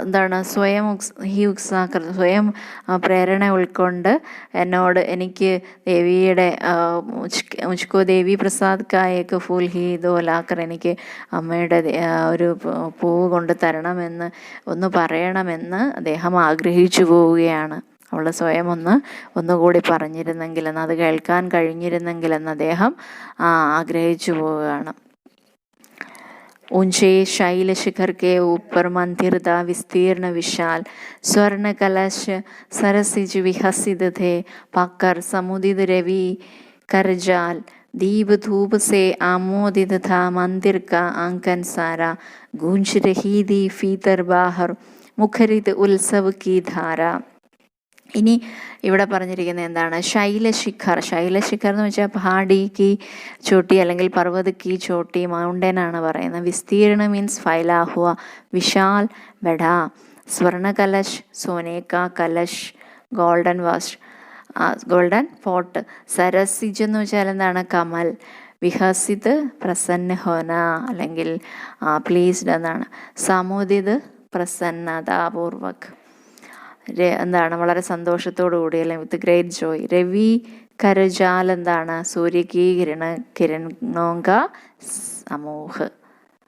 എന്താണ് സ്വയം പ്രേരണ ഉൾക്കൊണ്ട് എനിക്ക് ദേവിയുടെ മുജ്കോ ദേവി പ്രസാദ് കായേക്ക് ഫൂൽ ഹി ദോ ലാക്കർ എനിക്ക് അമ്മയുടെ ഒരു പൂവ് കൊണ്ട് തരണമെന്ന് ഒന്ന് പറയണമെന്ന് അദ്ദേഹം ആഗ്രഹിച്ചു പോവുകയാണ്. അവൾ സ്വയം ഒന്നുകൂടി പറഞ്ഞിരുന്നെങ്കിലെന്ന്, അത് കേൾക്കാൻ കഴിഞ്ഞിരുന്നെങ്കിലെന്ന് അദ്ദേഹം ആഗ്രഹിച്ചു പോവുകയാണ്. ऊंचे शैल शिखर के ऊपर मंदिर दा विस्तीर्ण विशाल स्वर्ण कलश सरसिज विहसित थे पाकर समुदित रवि करजाल दीप धूप से आमोदित था मंदिर का आंगन सारा गूंज रही थी फीतर बाहर मुखरित उत्सव की धारा. ഇനി ഇവിടെ പറഞ്ഞിരിക്കുന്നത് എന്താണ്? ശൈലശിഖർ എന്ന് വെച്ചാൽ പഹാടി കി ചോട്ടി അല്ലെങ്കിൽ പർവ്വത കി ചോട്ടി, മൗണ്ടൻ ആണ് പറയുന്നത്. വിസ്തീർണ മീൻസ് ഫൈലാ ഹുവ, വിശാൽ ബഡാ, സ്വർണ കലശ് സോനെ കാ കലശ്, ഗോൾഡൻ പോട്ട്, സരസിജ് എന്ന് വെച്ചാൽ എന്താണ്? കമൽ, വിഹസിത് പ്രസന്ന ഹോന അല്ലെങ്കിൽ പ്ലീസ്ഡ് എന്നാണ്, സമുദിത് പ്രസന്നതാപൂർവക് എന്താണ്? വളരെ സന്തോഷത്തോടു കൂടി അല്ലെങ്കിൽ വിത്ത് ഗ്രേറ്റ് ജോയ്. രവി കരജാൽ എന്താണ്? സൂര്യ കി കിരണോങ്ക സമൂഹ്,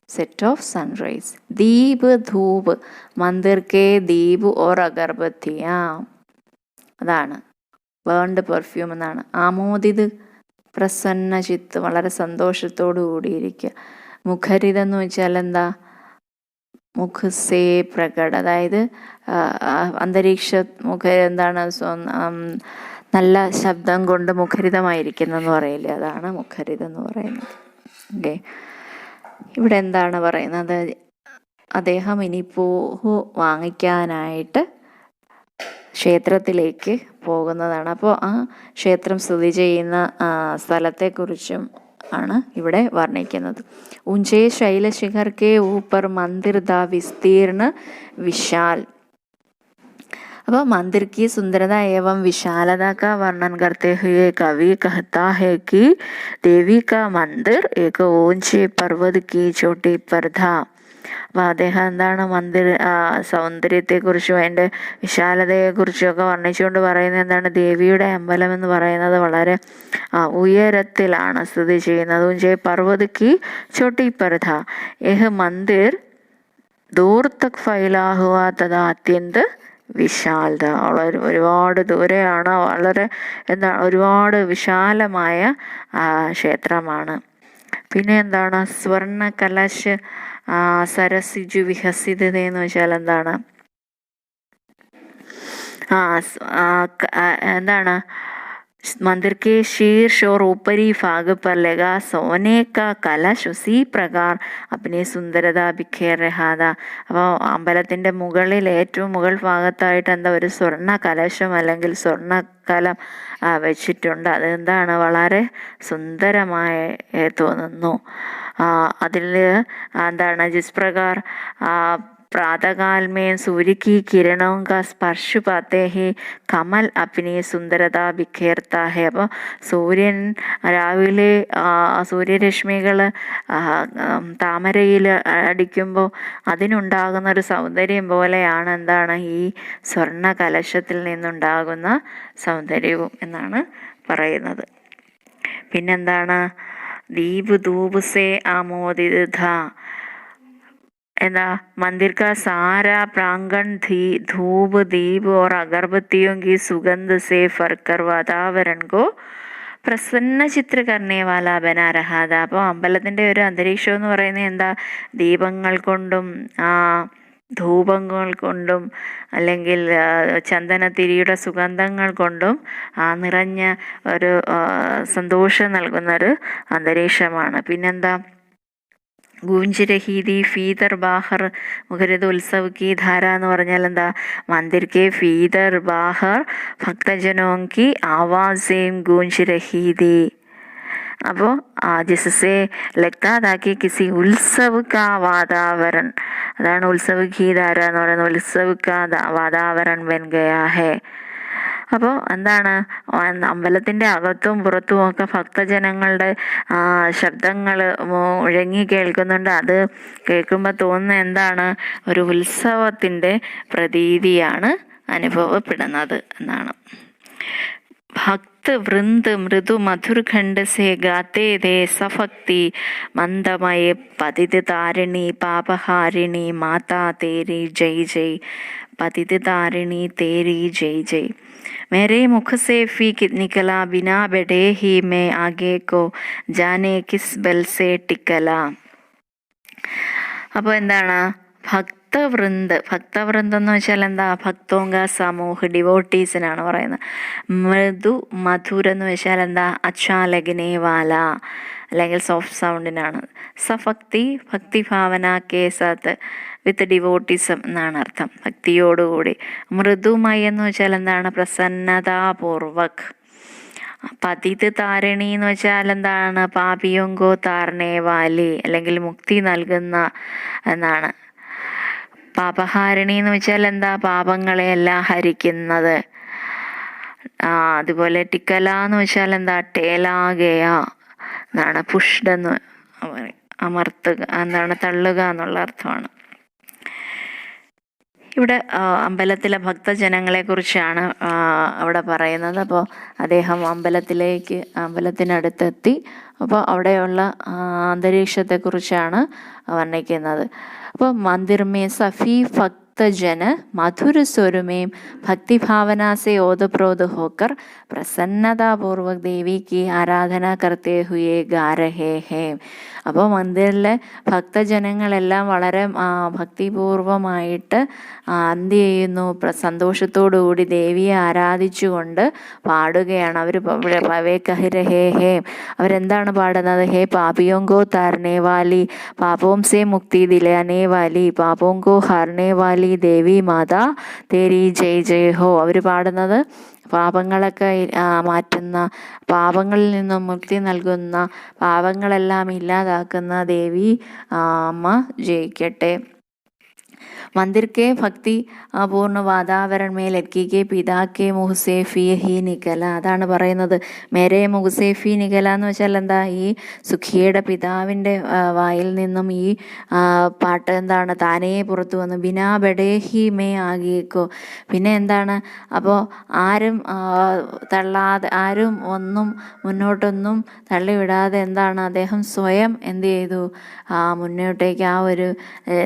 സെറ്റ് ഓഫ് സൺറൈസ്. ദീപ് ധൂപ്, മന്ദിർ കെ ദീപ് ഓർ അഗർബത്തിയ, അതാണ് ബേൺഡ് പെർഫ്യൂം എന്നാണ്. ആമോദിത് പ്രസന്ന ചിത്ത്, വളരെ സന്തോഷത്തോടു കൂടിയിരിക്കുക. മുഖരിതം എന്ന് വെച്ചാൽ എന്താ? മുഖ് സേ പ്രകട, അതായത് എന്താണ്? നല്ല ശബ്ദം കൊണ്ട് മുഖരിതമായിരിക്കുന്നെന്ന് പറയില്ലേ, അതാണ് മുഖരിതം എന്ന് പറയുന്നത്. ഓക്കെ, ഇവിടെ എന്താണ് പറയുന്നത്? അദ്ദേഹം ഇനി പൂവ് വാങ്ങിക്കാനായിട്ട് ക്ഷേത്രത്തിലേക്ക് പോകുന്നതാണ്. അപ്പോൾ ആ ക്ഷേത്രം സ്ഥിതി ചെയ്യുന്ന സ്ഥലത്തെക്കുറിച്ചും ആണ് ഇവിടെ വർണ്ണിക്കുന്നത്. ऊंचे शैल शिखर के ऊपर मंदिर दा विस्तीर्ण विशाल. अब मंदिर की सुंदरता एवं विशालता का वर्णन करते हुए कवि कहता है कि देवी का मंदिर एक ऊंचे पर्वत की चोटी पर था. അപ്പോൾ അദ്ദേഹം എന്താണ് സൗന്ദര്യത്തെക്കുറിച്ചും അതിൻ്റെ വിശാലതയെക്കുറിച്ചും ഒക്കെ വർണ്ണിച്ചുകൊണ്ട് പറയുന്നത് എന്താണ്? ദേവിയുടെ അമ്പലം എന്ന് പറയുന്നത് വളരെ ഉയരത്തിലാണ് സ്ഥിതി ചെയ്യുന്നത്. ഊഞ്ചേ പർവ്വത് കി ചോട്ടി पर था यह मंदिर दूर तक फैला हुआ तथा अत्यंत വിശാലത, ഒരുപാട് ദൂരെയാണ്, വളരെ ഒരുപാട് വിശാലമായ ക്ഷേത്രമാണ്. പിന്നെ എന്താണ്? സ്വർണ്ണ കലശ് സരസിജു വിഹസിതത എന്ന് വെച്ചാൽ എന്താണ്? എന്താണ്? मंदिर के शीर्ष और ऊपरी भाग पर लगा सोने का कलश उसी प्रकार अपनी സുന്ദരത बिखेर रहा था. അപ്പോൾ അമ്പലത്തിൻ്റെ മുകളിൽ ഏറ്റവും മുകൾ ഭാഗത്തായിട്ട് എന്താ? ഒരു സ്വർണ്ണ കലശം അല്ലെങ്കിൽ സ്വർണ്ണക്കലം വെച്ചിട്ടുണ്ട്. അതെന്താണ്? വളരെ സുന്ദരമായി തോന്നുന്നു. അതിൽ എന്താണ്? ജിസ് പ്രകാർ प्रातःकाल में सूर्य की किरणों का स्पर्श पाते ही कमल अपनी सुंदरता बिखेरता है. അപ്പോൾ സൂര്യൻ രാവിലെ സൂര്യരശ്മികൾ താമരയിൽ അടിക്കുമ്പോൾ അതിനുണ്ടാകുന്ന ഒരു സൗന്ദര്യം പോലെയാണ് എന്താണ്? ഈ സ്വർണ്ണ കലശത്തിൽ നിന്നുണ്ടാകുന്ന സൗന്ദര്യവും എന്നാണ് പറയുന്നത്. പിന്നെന്താണ്? ദീപ് ധൂപ് സേ ആമോദിത എന്താ? मंदिर का सारा प्रांगण धूप दीप और अगरबत्तियों की सुगंध से भरकर वातावरण को പ്രസന്ന ചിത്ര കർണേ വാല ബനാ രഹാദ. അപ്പോൾ അമ്പലത്തിൻ്റെ ഒരു അന്തരീക്ഷം എന്ന് പറയുന്നത് എന്താ? ദീപങ്ങൾ കൊണ്ടും ധൂപങ്ങൾ കൊണ്ടും അല്ലെങ്കിൽ ചന്ദനത്തിരിയുടെ സുഗന്ധങ്ങൾ കൊണ്ടും നിറഞ്ഞ ഒരു സന്തോഷം നൽകുന്നൊരു അന്തരീക്ഷമാണ്. പിന്നെന്താ? ഗൂഞ്ച് രഹി തി ഫീദർ ബാഹർ മുഖരിത ഉത്സവ് കി ധാര എന്ന് പറഞ്ഞാൽ എന്താ? मंदिर के फीदर बाहर भक्तजनों की आवाज़ें गूंज रही थी. അപ്പോൾ ജിസസെ ലഗ്താ താ കി കിസി ഉത്സവ് കാ വാതാവരൺ, അതാണ് ഉത്സവ് കി ധാര എന്ന് പറയുന്നത്. ഉത്സവ് കാ വാതാവരൺ ബൻ ഗയാ ഹേ. അപ്പോൾ എന്താണ്, അമ്പലത്തിൻ്റെ അകത്തും പുറത്തും ഒക്കെ ഭക്തജനങ്ങളുടെ ശബ്ദങ്ങൾ മുഴങ്ങി കേൾക്കുന്നുണ്ട്. അത് കേൾക്കുമ്പോൾ തോന്നുന്ന എന്താണ്, ഒരു ഉത്സവത്തിൻ്റെ പ്രതീതിയാണ് അനുഭവപ്പെടുന്നത് എന്നാണ്. भक्त वृंद मृदु मधुर खंड से गाते थे सफक्ति मंदमय पतित तारिणी पापहारिणी माता तेरी जय जय, पतित तारिणी तेरी जय जय. मेरे मुख से फीक निकला बिना बैठे ही मैं आगे को जाने किस बल से टिकला. അപ്പോൾ എന്താണ്, ഭക്തവൃന്ദം എന്ന് വെച്ചാൽ എന്താ, ഭക്തോങ്ക സമൂഹ, ഡിവോട്ടീസിനാണ് പറയുന്നത്. മൃദു മധുര എന്ന് വെച്ചാൽ എന്താ, അച്ഛാലഗ്നേ വാല അല്ലെങ്കിൽ സോഫ്റ്റ് സൗണ്ടിനാണ്. സഭക്തി ഭക്തിഭാവന കേസത്ത് വിത്ത് ഡിവോട്ടിസം എന്നാണ് അർത്ഥം, ഭക്തിയോടുകൂടി. മൃദുമയ എന്ന് വെച്ചാൽ എന്താണ്, പ്രസന്നതാപൂർവക്. പതിത് താരിണി എന്ന് വെച്ചാൽ എന്താണ്, പാപിയോങ്കോ താരണേ വാലി അല്ലെങ്കിൽ മുക്തി നൽകുന്ന എന്നാണ്. പാപഹാരിണി എന്ന് വെച്ചാൽ എന്താ, പാപങ്ങളെയെല്ലാം ഹരിക്കുന്നത്. അതുപോലെ ടിക്കല എന്ന് വെച്ചാൽ എന്താ, ടേലാകയ എന്നാണ്. പുഷ്ടെന്ന് അമർത്തുക, എന്താണ്, തള്ളുക എന്നുള്ള അർത്ഥമാണ്. ഇവിടെ അമ്പലത്തിലെ ഭക്തജനങ്ങളെ കുറിച്ചാണ് അവിടെ പറയുന്നത്. അപ്പോൾ അദ്ദേഹം അമ്പലത്തിനടുത്തെത്തി. അപ്പോൾ അവിടെയുള്ള അന്തരീക്ഷത്തെക്കുറിച്ചാണ് വർണ്ണിക്കുന്നത്. അപ്പോൾ मंदिर में सभी भक्तजन मधुर स्वर में भक्ति भावना से ओतप्रोत होकर प्रसन्नतापूर्वक देवी की आराधना करते हुए गा रहे हैं. അപ്പോൾ മന്ദിറിലെ ഭക്തജനങ്ങളെല്ലാം വളരെ ഭക്തിപൂർവമായിട്ട് എന്ത് ചെയ്യുന്നു, സന്തോഷത്തോടുകൂടി ദേവിയെ ആരാധിച്ചുകൊണ്ട് പാടുകയാണ്. അവർ അവരെന്താണ് പാടുന്നത്, ഹേ പാപിയോങ്കോ താരണേ വാലി പാപോം സേ മുക്തി ദിലാനേ വാലി പാപോങ്കോ ഹർണേ വാലി ദേവി മാതാ തേരി ജയ് ജയ് ഹോ. അവർ പാടുന്നത് പാപങ്ങളൊക്കെ മാറ്റുന്ന, പാപങ്ങളിൽ നിന്നും മുക്തി നൽകുന്ന, പാപങ്ങളെല്ലാം ഇല്ലാതാക്കുന്ന ദേവി അമ്മ ജയിക്കട്ടെ. मंदिर के भक्ति പൂർണ്ണ വാതാവരൺ മേ ലഡ്കി കെ പിതാ കെ മുഹ് സേ ഫീ ഹി നികല. അതാണ് പറയുന്നത്. മേരെ മുഹ് സേ ഫീ നികല എന്ന് വെച്ചാൽ എന്താ, ഈ സുഖിയുടെ പിതാവിൻ്റെ വായിൽ നിന്നും ഈ പാട്ട് എന്താണ്, താനേ പുറത്തു വന്നു. ബിനാ ബഡേ ഹി മേ ആകിയേക്കോ. പിന്നെ എന്താണ്, അപ്പോൾ ആരും തള്ളാതെ, ആരും ഒന്നും മുന്നോട്ടൊന്നും തള്ളിവിടാതെ എന്താണ്, അദ്ദേഹം സ്വയം എന്ത് ചെയ്തു, മുന്നോട്ടേക്ക് ആ ഒരു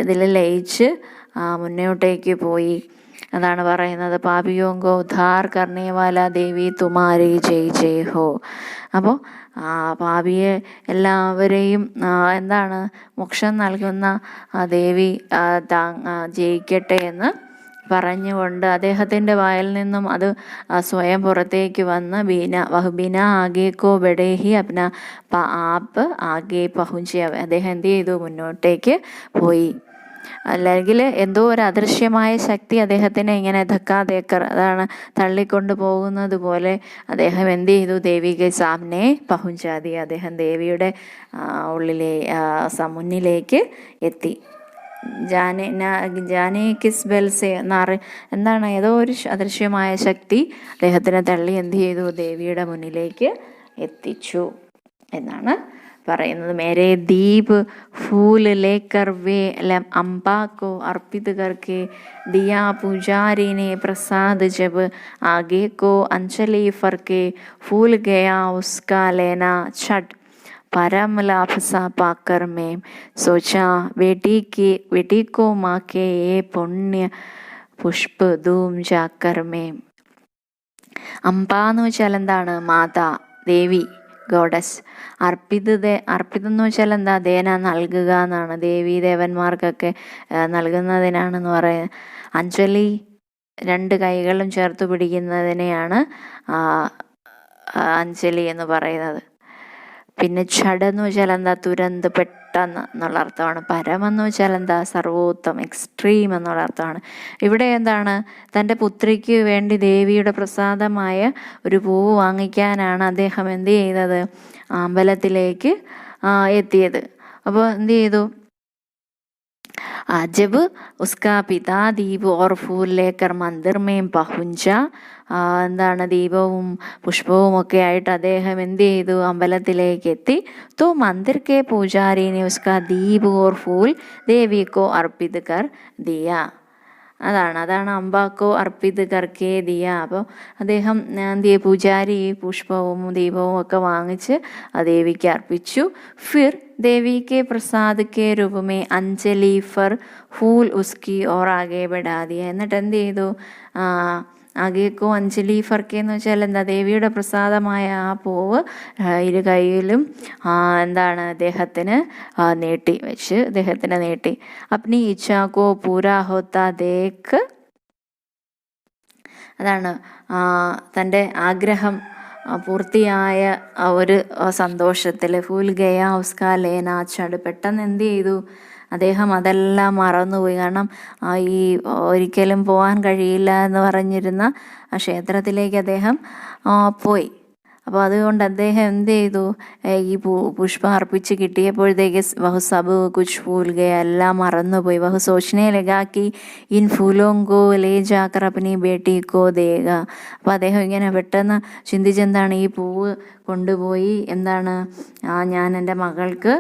ഇതിൽ ലയിച്ച് മുന്നോട്ടേക്ക് പോയി. അതാണ് പറയുന്നത്. പാപിയോങ്കോ ഉദ്ധാർ കർണേവാല ദേവി തുമാരി ജയ് ജയ് ഹോ. അപ്പോൾ പാപിയെ എല്ലാവരെയും എന്താണ്, മോക്ഷം നൽകുന്ന ദേവി ജയിക്കട്ടെ എന്ന് പറഞ്ഞുകൊണ്ട് അദ്ദേഹത്തിൻ്റെ വായിൽ നിന്നും അത് സ്വയം പുറത്തേക്ക് വന്ന് ബിന ആഗേക്കോ ബഡേഹി അപ്ന ആപ്പ് ആകെ പഹുഞ്ചി. അദ്ദേഹം എന്ത് ചെയ്തു, മുന്നോട്ടേക്ക് പോയി. അല്ലെങ്കിൽ എന്തോ ഒരു അദൃശ്യമായ ശക്തി അദ്ദേഹത്തിനെ ഇങ്ങനെ ധക്കാതേക്കർ, അതാണ് തള്ളിക്കൊണ്ട് പോകുന്നത് പോലെ അദ്ദേഹം എന്ത് ചെയ്തു, ദേവിക്ക് സാമനെ പഹുഞ്ചാതി. അദ്ദേഹം ദേവിയുടെ മുന്നിലേക്ക് എത്തി. ജാനെ കിസ് ബെൽസെ എന്താണ്, ഏതോ ഒരു അദൃശ്യമായ ശക്തി അദ്ദേഹത്തിനെ തള്ളി എന്ത് ചെയ്തു, ദേവിയുടെ മുന്നിലേക്ക് എത്തിച്ചു എന്നാണ് പറയുന്നത്. മേരെ ദീപ് ഫൂൽ ലേക്കർ വേ അംബാ കോ അർപ്പിത് കർക്കെ ദിയാ പുജാരി ने प्रसाद जब आगे को अंजलि फरके फूल गया उसका लेना छठ परम लाभ सा पाकर में सोचा बेटी को माँ के ये पुण्य पुष्प धूम जाकर में. അംബ എന്ന് വെച്ചാൽ എന്താണ്, മാതാ, ദേവി, ഗോഡസ്. അർപ്പിതെന്ന് വെച്ചാൽ എന്താ, ദേന നൽകുക എന്നാണ്. ദേവി ദേവന്മാർക്കൊക്കെ നൽകുന്നതിനാണെന്ന് പറയുന്നത്. അഞ്ജലി 2 കൈകളും ചേർത്ത് പിടിക്കുന്നതിനെയാണ് അഞ്ജലി എന്ന് പറയുന്നത്. പിന്നെ ഛടെന്ന് വെച്ചാൽ എന്താ, തുരന്ത്, പെട്ടെന്ന് എന്നുള്ള അർത്ഥമാണ്. പരമെന്ന് വെച്ചാൽ എന്താ, സർവോത്തം, എക്സ്ട്രീം എന്നുള്ള അർത്ഥമാണ്. ഇവിടെ എന്താണ്, തൻ്റെ പുത്രിക്ക് വേണ്ടി ദേവിയുടെ പ്രസാദമായ ഒരു പൂവ് വാങ്ങിക്കാനാണ് അദ്ദേഹം എന്ത് ചെയ്തത്, അമ്പലത്തിലേക്ക് എത്തിയത്. അപ്പോൾ എന്ത് ചെയ്തു, जब उसका पिता दीप और फूल लेकर मंदिर में पहुंचा, എന്താണ് ദീപവും പുഷ്പവും ഒക്കെ ആയിട്ട് അദ്ദേഹം എന്ത് ചെയ്തു, അമ്പലത്തിലേക്ക് എത്തി. तो मंदिर के पुजारी ने उसका दीप और फूल देवी को अर्पित कर दिया. അതാണ് അമ്പാക്കോ അർപ്പിത് കർക്കേ ദിയ. അപ്പോൾ അദ്ദേഹം എന്ത് ചെയ്യും, പൂജാരി പുഷ്പവും ദീപവും ഒക്കെ വാങ്ങിച്ച് ദേവിക്ക് അർപ്പിച്ചു. ഫിർ देवी के प्रसाद के रूप में अंजलि फर फूल उसकी और आगे बढ़ा दिया. എന്നിട്ട് എന്ത് ചെയ്തു, ആകേക്കോ അഞ്ജലി ഫർക്കെ എന്ന് വെച്ചാൽ എന്താ, ദേവിയുടെ പ്രസാദമായ ആ പൂവ് ഇരു കൈയിലും എന്താണ് അദ്ദേഹത്തിന് നീട്ടി. അപ്നി ഇച്ഛാക്കോ പൂരാ ഹോത്ത ദേഖ്, അതാണ് തൻ്റെ ആഗ്രഹം പൂർത്തിയായ ഒരു സന്തോഷത്തിൽ. ഫൂൽ ഗയ ഉസ്കാ ലേനാ ചട്, പെട്ടെന്ന് എന്ത് ചെയ്തു, അദ്ദേഹം അതെല്ലാം മറന്നുപോയി. കാരണം ഈ ഒരിക്കലും പോകാൻ കഴിയില്ല എന്ന് പറഞ്ഞിരുന്ന ആ ക്ഷേത്രത്തിലേക്ക് അദ്ദേഹം പോയി. അപ്പോൾ അതുകൊണ്ട് അദ്ദേഹം എന്ത് ചെയ്തു, ഈ പുഷ്പം അർപ്പിച്ച് കിട്ടിയപ്പോഴത്തേക്ക് വഹു സബ് കുച്ച് ഫൂൽ ഗയ, എല്ലാം മറന്നുപോയി. വഹു സോച്ചനെ ലഗാക്കി ഇൻ ഫൂലോങ്കോ ലേ ജാക്കർ അപ്പനി ബേട്ടിക്കോ ദേഗ. അപ്പോൾ അദ്ദേഹം ഇങ്ങനെ പെട്ടെന്ന് ചിന്തിച്ചെന്താണ്, ഈ പൂവ് കൊണ്ടുപോയി എന്താണ് ഞാൻ എൻ്റെ മകൾക്ക്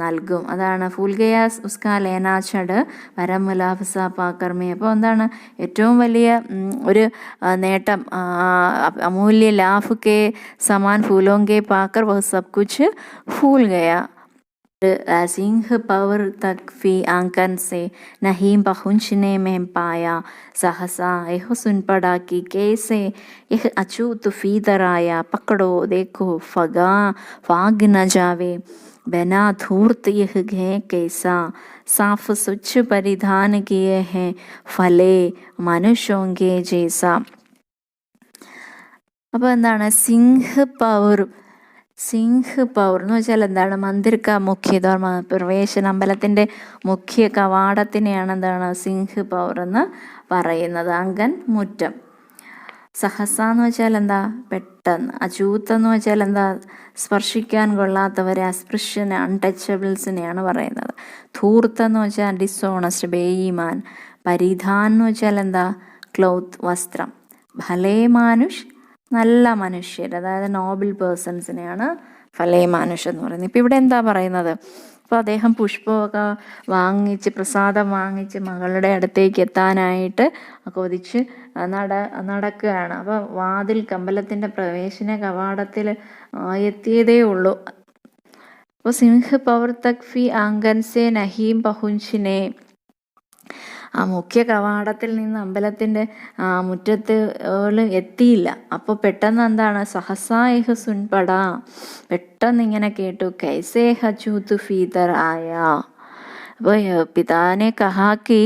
നൽകും. അതാണ് ഫൂൽ ഗയ ഉസ്കാ ലേനാ ചട് പരമുലാഫസ പാക്കർമേ. അപ്പോൾ എന്താണ് ഏറ്റവും വലിയ ഒരു നേട്ടം, അമൂല്യ ലാഫ് കെ സമാൻ ഫൂലോങ്കെ പാക്കർ വഹ് സബ് കുച്ച് ഫൂൽ ഗയ. सिंह पवर तक फी आंकन से नहीं पहुँचने में पाया, सहसा यह सुन पड़ा कि कैसे यह अछूत फीदर आया. पकड़ो देखो फाग न जावे, बिना धूर्त यह है कैसा, साफ स्वच्छ परिधान किए हैं, फले मनुष्यों के जैसा. അപ്പോൾ എന്താണ് സിംഹ് പൗർ എന്ന് വെച്ചാൽ എന്താണ്, മന്ദിർക്ക മുഖ്യദ്വാർ, പ്രവേശന അമ്പലത്തിൻ്റെ മുഖ്യ കവാടത്തിനെയാണ് എന്താണ് സിംഹ് പൗർ എന്ന് പറയുന്നത്. അങ്കൻ മുറ്റം. സഹസ എന്ന് വെച്ചാൽ എന്താ, പെട്ടെന്ന്. അചൂത്ത് എന്ന് വെച്ചാൽ എന്താ, സ്പർശിക്കാൻ കൊള്ളാത്തവരെ, അസ്പൃശ്യന അൺടച്ചബിൾസിനെയാണ് പറയുന്നത്. ധൂർത്ത് എന്ന് വെച്ചാൽ ഡിസോണസ്റ്റ്, ബേയിമാൻ. പരിധാൻ എന്ന് വെച്ചാൽ എന്താ, ക്ലോത്ത്, വസ്ത്രം. ഭലേ മാനുഷ്, നല്ല മനുഷ്യർ, അതായത് നോബിൾ പേഴ്സൺസിനെയാണ് ഫലേ മാനുഷ് എന്ന് പറയുന്നത്. ഇപ്പം ഇവിടെ എന്താ പറയുന്നത്, അപ്പോൾ അദ്ദേഹം പുഷ്പമൊക്കെ വാങ്ങിച്ച്, പ്രസാദം വാങ്ങിച്ച് മകളുടെ അടുത്തേക്ക് എത്താനായിട്ട് കൊതിച്ച് നടക്കുകയാണ്. അപ്പോൾ അമ്പലത്തിൻ്റെ പ്രവേശന കവാടത്തിൽ എത്തിയതേ ഉള്ളൂ. അപ്പോൾ സിംഹ് പവർ തക് ഫി ആംഗൻ സെ നഹീം പഹുഞ്ചിനെ, ആ മുഖ്യ കവാടത്തിൽ നിന്ന് അമ്പലത്തിൻ്റെ മുറ്റത്ത് എത്തിയില്ല. അപ്പോൾ പെട്ടെന്ന് എന്താണ്, സഹസായഹ സുൻപട, പെട്ടെന്ന് ഇങ്ങനെ കേട്ടു, കൈസേ ഹജൂത്ത് ഫീതർ ആയ. അപ്പോൾ പിതാനെ കഹാക്കി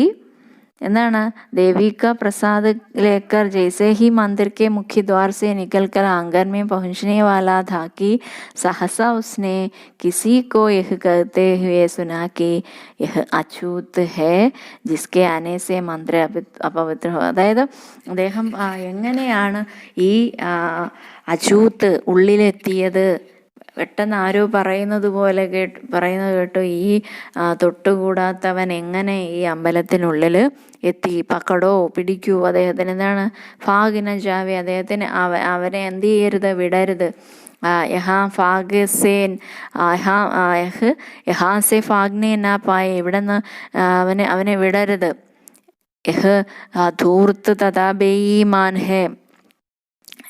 എന്താണ്, देवी का प्रसाद लेकर जैसे ही मंदिर के मुख्य द्वार से निकलकर आंगन में पहुंचने वाला था कि सहसा उसने किसी को यह कहते हुए सुना कि यह अछूत है, जिसके आने से मंदिर अपवित्र हो. അതായത് അദ്ദേഹം എങ്ങനെയാണ് ഈ അചൂത്ത് ഉള്ളിലെത്തിയത്, പെട്ടെന്ന് ആരോ പറയുന്നത് കേട്ടു, ഈ തൊട്ടുകൂടാത്തവൻ എങ്ങനെ ഈ അമ്പലത്തിനുള്ളിൽ എത്തി. പക്കടോ, പിടിക്കൂ, അദ്ദേഹത്തിന് എന്താണ്, ഫാഗിന ജാവി, അദ്ദേഹത്തിന് അവനെ എന്ത് ചെയ്യരുത്, വിടരുത്. ഫാഗ്നെ നാ പായ, ഇവിടെ നിന്ന് അവനെ വിടരുത്. ധൂർത്ത് തഥാ ബേയിമാൻ ഹേ,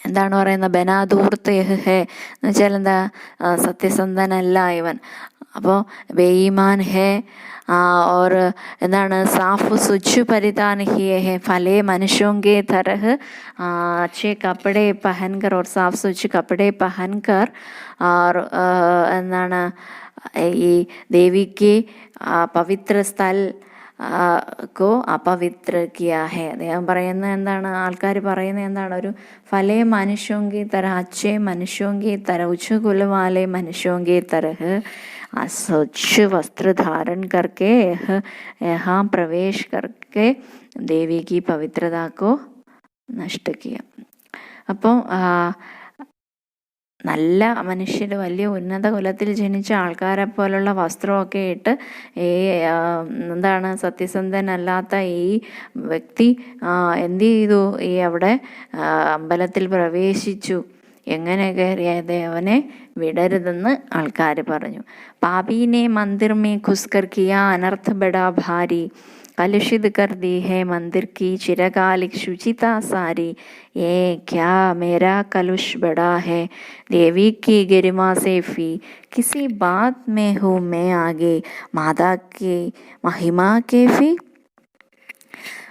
എന്താണ് പറയുന്നത്, ബനാധൂർത്ത് യഹ് ഹേ എന്ന് വെച്ചാൽ എന്താ, സത്യസന്ധനല്ല ഇവൻ. അപ്പോൾ ബേയിമാൻ ഹേ और എന്താണ്, സാഫ് സ്വച്ഛ് പരിധാൻ ഹിയേ ഹേ, ഫലേ മനുഷ്യോं के तरह अच्छे कपड़े पहनकर और साफ स्वच्छ कपड़े पहनकर और എന്താണ് ഈ ദേവിക്ക് പവിത്ര സ്ഥൽ കോ അപവിത്ര കിയാ ഹേ. അദ്ദേഹം പറയുന്നത് എന്താണ്, ആൾക്കാർ പറയുന്നത് എന്താണ്, ഒരു ഫലേ മനുഷ്യോങ്കി തര, അച്ഛേ മനുഷ്യോങ്കി തര, ഉച്ചകുല വാലെ മനുഷ്യോങ്കി തരഹ് स्वच्छ वस्त्र धारण करके यहाँ प्रवेश करके देवी की पवित्रता को नष्ट किया. അപ്പോൾ നല്ല മനുഷ്യർ, വലിയ ഉന്നത കുലത്തിൽ ജനിച്ച ആൾക്കാരെ പോലുള്ള വസ്ത്രമൊക്കെ ഇട്ട് ഈ എന്താണ് സത്യസന്ധനല്ലാത്ത ഈ വ്യക്തി എന്ത് ചെയ്തു, ഈ അവിടെ അമ്പലത്തിൽ പ്രവേശിച്ചു. എങ്ങനെ കയറിയത്, അവനെ വിടരുതെന്ന് ആൾക്കാർ പറഞ്ഞു. പാപീനെ മന്ദിർ മേ ഘുസ്കർ കിയാ അനർത്ഥ ബഡാ ഭാരി, कलुषित कर दी है मंदिर की चिरकालिक शुचिता सारी, ये क्या मेरा कलुष बड़ा है देवी की गरिमा से फी, किसी बात में हूँ मैं आगे माता की महिमा के फी.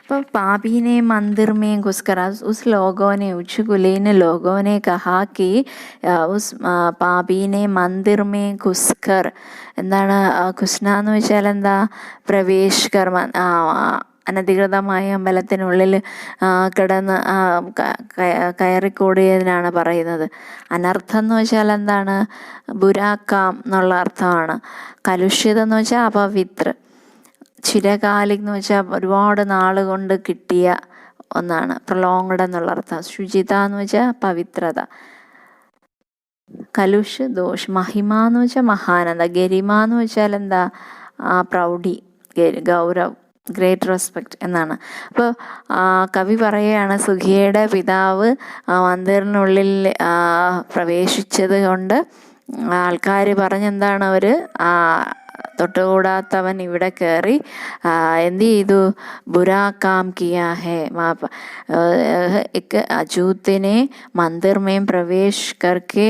അപ്പോൾ പാപീനെ मंदिर में घुसकर उस लोगों ने, उस कुलीन लोगों ने कहा कि उस പാപീനെ मंदिर में घुसकर, എന്താണ് ഘുസ്ന എന്ന് വെച്ചാൽ എന്താ, പ്രവേശകർ, അനധികൃതമായ അമ്പലത്തിനുള്ളിൽ കിടന്ന് കയറിക്കൂടിയതിനാണ് പറയുന്നത്. അനർത്ഥം എന്ന് വെച്ചാൽ എന്താണ്, ബുരാക്കാം എന്നുള്ള അർത്ഥമാണ്. കലുഷിതം എന്ന് വെച്ചാൽ അപവിത്ര. ചിരകാലിക് എന്ന് വെച്ചാൽ ഒരുപാട് നാൾ കൊണ്ട് കിട്ടിയ ഒന്നാണ്, പ്രൊലോങ്ഡ് എന്നുള്ള അർത്ഥം. ശുചിത എന്ന് വെച്ചാൽ പവിത്രത. കലുഷ് ദോഷ്. മഹിമ എന്ന് വെച്ചാൽ മഹാനന്ദ. ഗരിമ എന്ന് വെച്ചാൽ എന്താ, പ്രൗഢി, ഗൗരവ്, ഗ്രേറ്റ് റെസ്പെക്റ്റ് എന്നാണ്. അപ്പോൾ കവി പറയുകയാണ്, സുഖിയയുടെ പിതാവ് മന്ദിറിനുള്ളിൽ പ്രവേശിച്ചത് കൊണ്ട് ആൾക്കാർ പറഞ്ഞെന്താണ്, അവർ തൊട്ടുകൂടാത്തവൻ ഇവിടെ കയറി എന്ത് ചെയ്തു, ബുരാ കാം കിയാ ഹേ അജൂത്തിനെ മന്ദിർ മേം പ്രവേശ് കർക്കെ,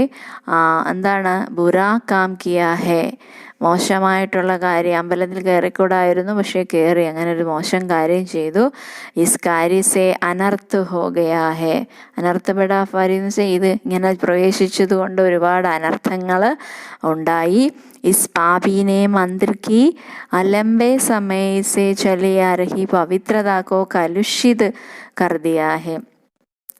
എന്താണ് ബുരാ കാം കിയാ ഹേ, മോശമായിട്ടുള്ള കാര്യം, അമ്പലത്തിൽ കയറിക്കൂടായിരുന്നു പക്ഷേ കയറി, അങ്ങനെ ഒരു മോശം കാര്യം ചെയ്തു. ഇസ് കാര്യസെ അനർത്ഥ ഹോ ഗയാ ഹേ, അനർത്ഥപ്പെടാ ഫാരിന്ന് ചെയ്ത് ഇങ്ങനെ പ്രവേശിച്ചത് കൊണ്ട് ഒരുപാട് അനർത്ഥങ്ങൾ ഉണ്ടായി. इस पापी ने मंदिर की लंबे समय से चली आ रही पवित्रता को कलुषित कर दिया है.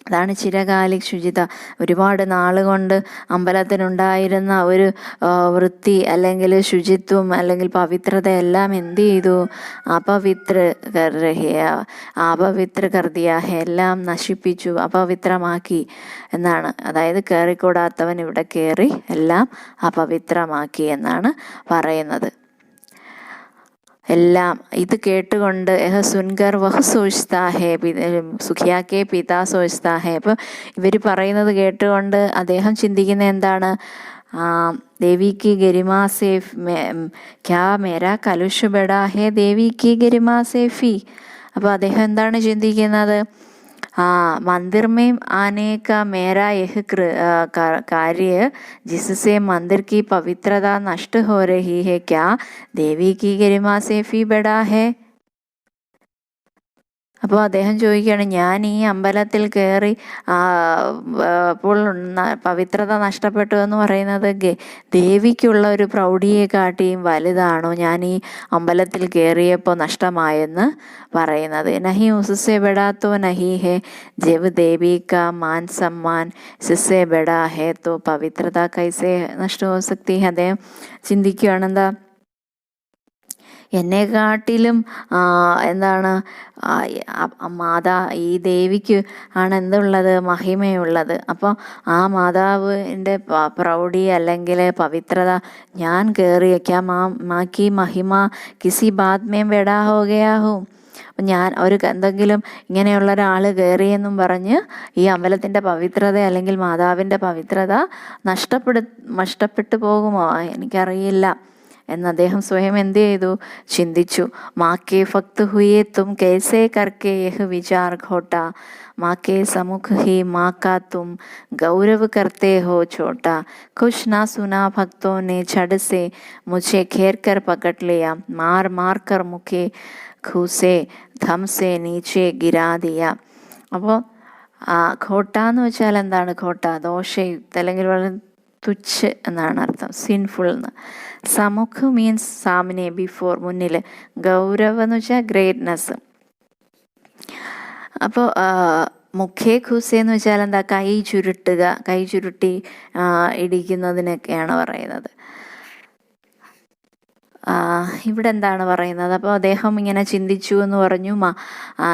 അതാണ് ചിരകാലിക് ശുചിത. ഒരുപാട് നാളുകൊണ്ട് അമ്പലത്തിനുണ്ടായിരുന്ന ഒരു വൃത്തി അല്ലെങ്കിൽ ശുചിത്വം അല്ലെങ്കിൽ പവിത്രതയെല്ലാം എന്ത് ചെയ്തു, അപവിത്ര കർദിയ, എല്ലാം നശിപ്പിച്ചു, അപവിത്രമാക്കി എന്നാണ്. അതായത് കയറിക്കൂടാത്തവൻ ഇവിടെ കയറി എല്ലാം അപവിത്രമാക്കി എന്നാണ് പറയുന്നത്. എല്ലാം ഇത് കേട്ടുകൊണ്ട് സുൻകർ വഹ് സോച്ച്താ ഹേ, സുഖിയാക്കെ പിതാ സോച്ച്താ ഹേ. അപ്പോൾ ഇവർ പറയുന്നത് കേട്ടുകൊണ്ട് അദ്ദേഹം ചിന്തിക്കുന്ന എന്താണ്, ദേവി കി ഗരിമാ സേ ക്യാ മേരാ കലുഷ് ബഡാ ഹേ ദേവി കി ഗരിമാ സേ ഫി. അപ്പോൾ അദ്ദേഹം എന്താണ് ചിന്തിക്കുന്നത്, मंदिर में आने का मेरा यह कार्य जिससे मंदिर की पवित्रता नष्ट हो रही है, क्या देवी की गरिमा से भी बड़ा है. അപ്പോൾ അദ്ദേഹം ചോദിക്കുകയാണ്, ഞാൻ ഈ അമ്പലത്തിൽ കയറി അപ്പോൾ പവിത്രത നഷ്ടപ്പെട്ടു എന്ന് പറയുന്നത് ദേവിക്കുള്ള ഒരു പ്രൗഢിയെ കാട്ടിയും വലുതാണോ ഞാൻ ഈ അമ്പലത്തിൽ കയറിയപ്പോൾ നഷ്ടമായെന്ന് പറയുന്നത്. നഹി ഉസ്സെ ബഡാത്തോ നഹി ഹേ ജബ് ദേവി കാ മാൻ സമ്മാൻ ഇസ്സെ ബഡാ ഹേ തോ പവിത്രത കൈസെ നഷ്ട ഹോ സക്തി. അദ്ദേഹം ചിന്തിക്കുകയാണ്, എന്താ എന്നെക്കാട്ടിലും എന്താണ് ഈ ദേവിക്ക് ആണ് എന്തുള്ളത്, മഹിമയുള്ളത്. അപ്പോൾ ആ മാതാവിൻ്റെ പ്രൗഢി അല്ലെങ്കിൽ പവിത്രത ഞാൻ കയറിയേക്കാം, മാക്കി മഹിമ കിസി ബാത് മേ ബഡാ ഹോ ഗയാ ഹോ. ഞാൻ എന്തെങ്കിലും ഇങ്ങനെയുള്ള ഒരാൾ കയറിയെന്നും പറഞ്ഞ് ഈ അമ്പലത്തിൻ്റെ പവിത്രത അല്ലെങ്കിൽ മാതാവിൻ്റെ പവിത്രത നഷ്ടപ്പെട്ടു പോകുമോ, എനിക്കറിയില്ല എന്ന് അദ്ദേഹം സ്വയം എന്ത് ചെയ്തു, ചിന്തിച്ചു. മാക്കെ ഭക്ത് ഹുയേ തും കൈസേ കർക്കെ യഹ് വിചാർ ഘോട്ടാ, മാക്കെ സമുഖ് ഹി മാക്കാ തും ഗൗരവ് കർത്തെ ഹോ ഛോട്ടാ, കുछ ना सुना भक्तों ने छड़ से मुझे घेर कर पकड़ लिया, मार मार कर मुखे घूसे धम से नीचे गिरा दिया. അപ്പോൾ ഘോട്ട എന്ന് വെച്ചാൽ എന്താണ്, ഘോട്ട ദോഷയുക്ത അല്ലെങ്കിൽ വളരെ തുച്ഛ് എന്നാണ് അർത്ഥം, സിൻഫുൾ എന്ന്. സമുഖ് മീൻസ് സാമനെ, ബിഫോർ, മുന്നിൽ. ഗൗരവ് എന്ന് വെച്ചാൽ ഗ്രേറ്റ്നെസ്. അപ്പോൾ മുഖേ ഖുസെ എന്ന് വെച്ചാൽ എന്താ, കൈ ചുരുട്ടുക, കൈ ചുരുട്ടി ഇടിക്കുന്നതിനൊക്കെയാണ് പറയുന്നത്. ഇവിടെ എന്താണ് പറയുന്നത്? അപ്പോൾ അദ്ദേഹം ഇങ്ങനെ ചിന്തിച്ചു എന്ന് പറഞ്ഞു.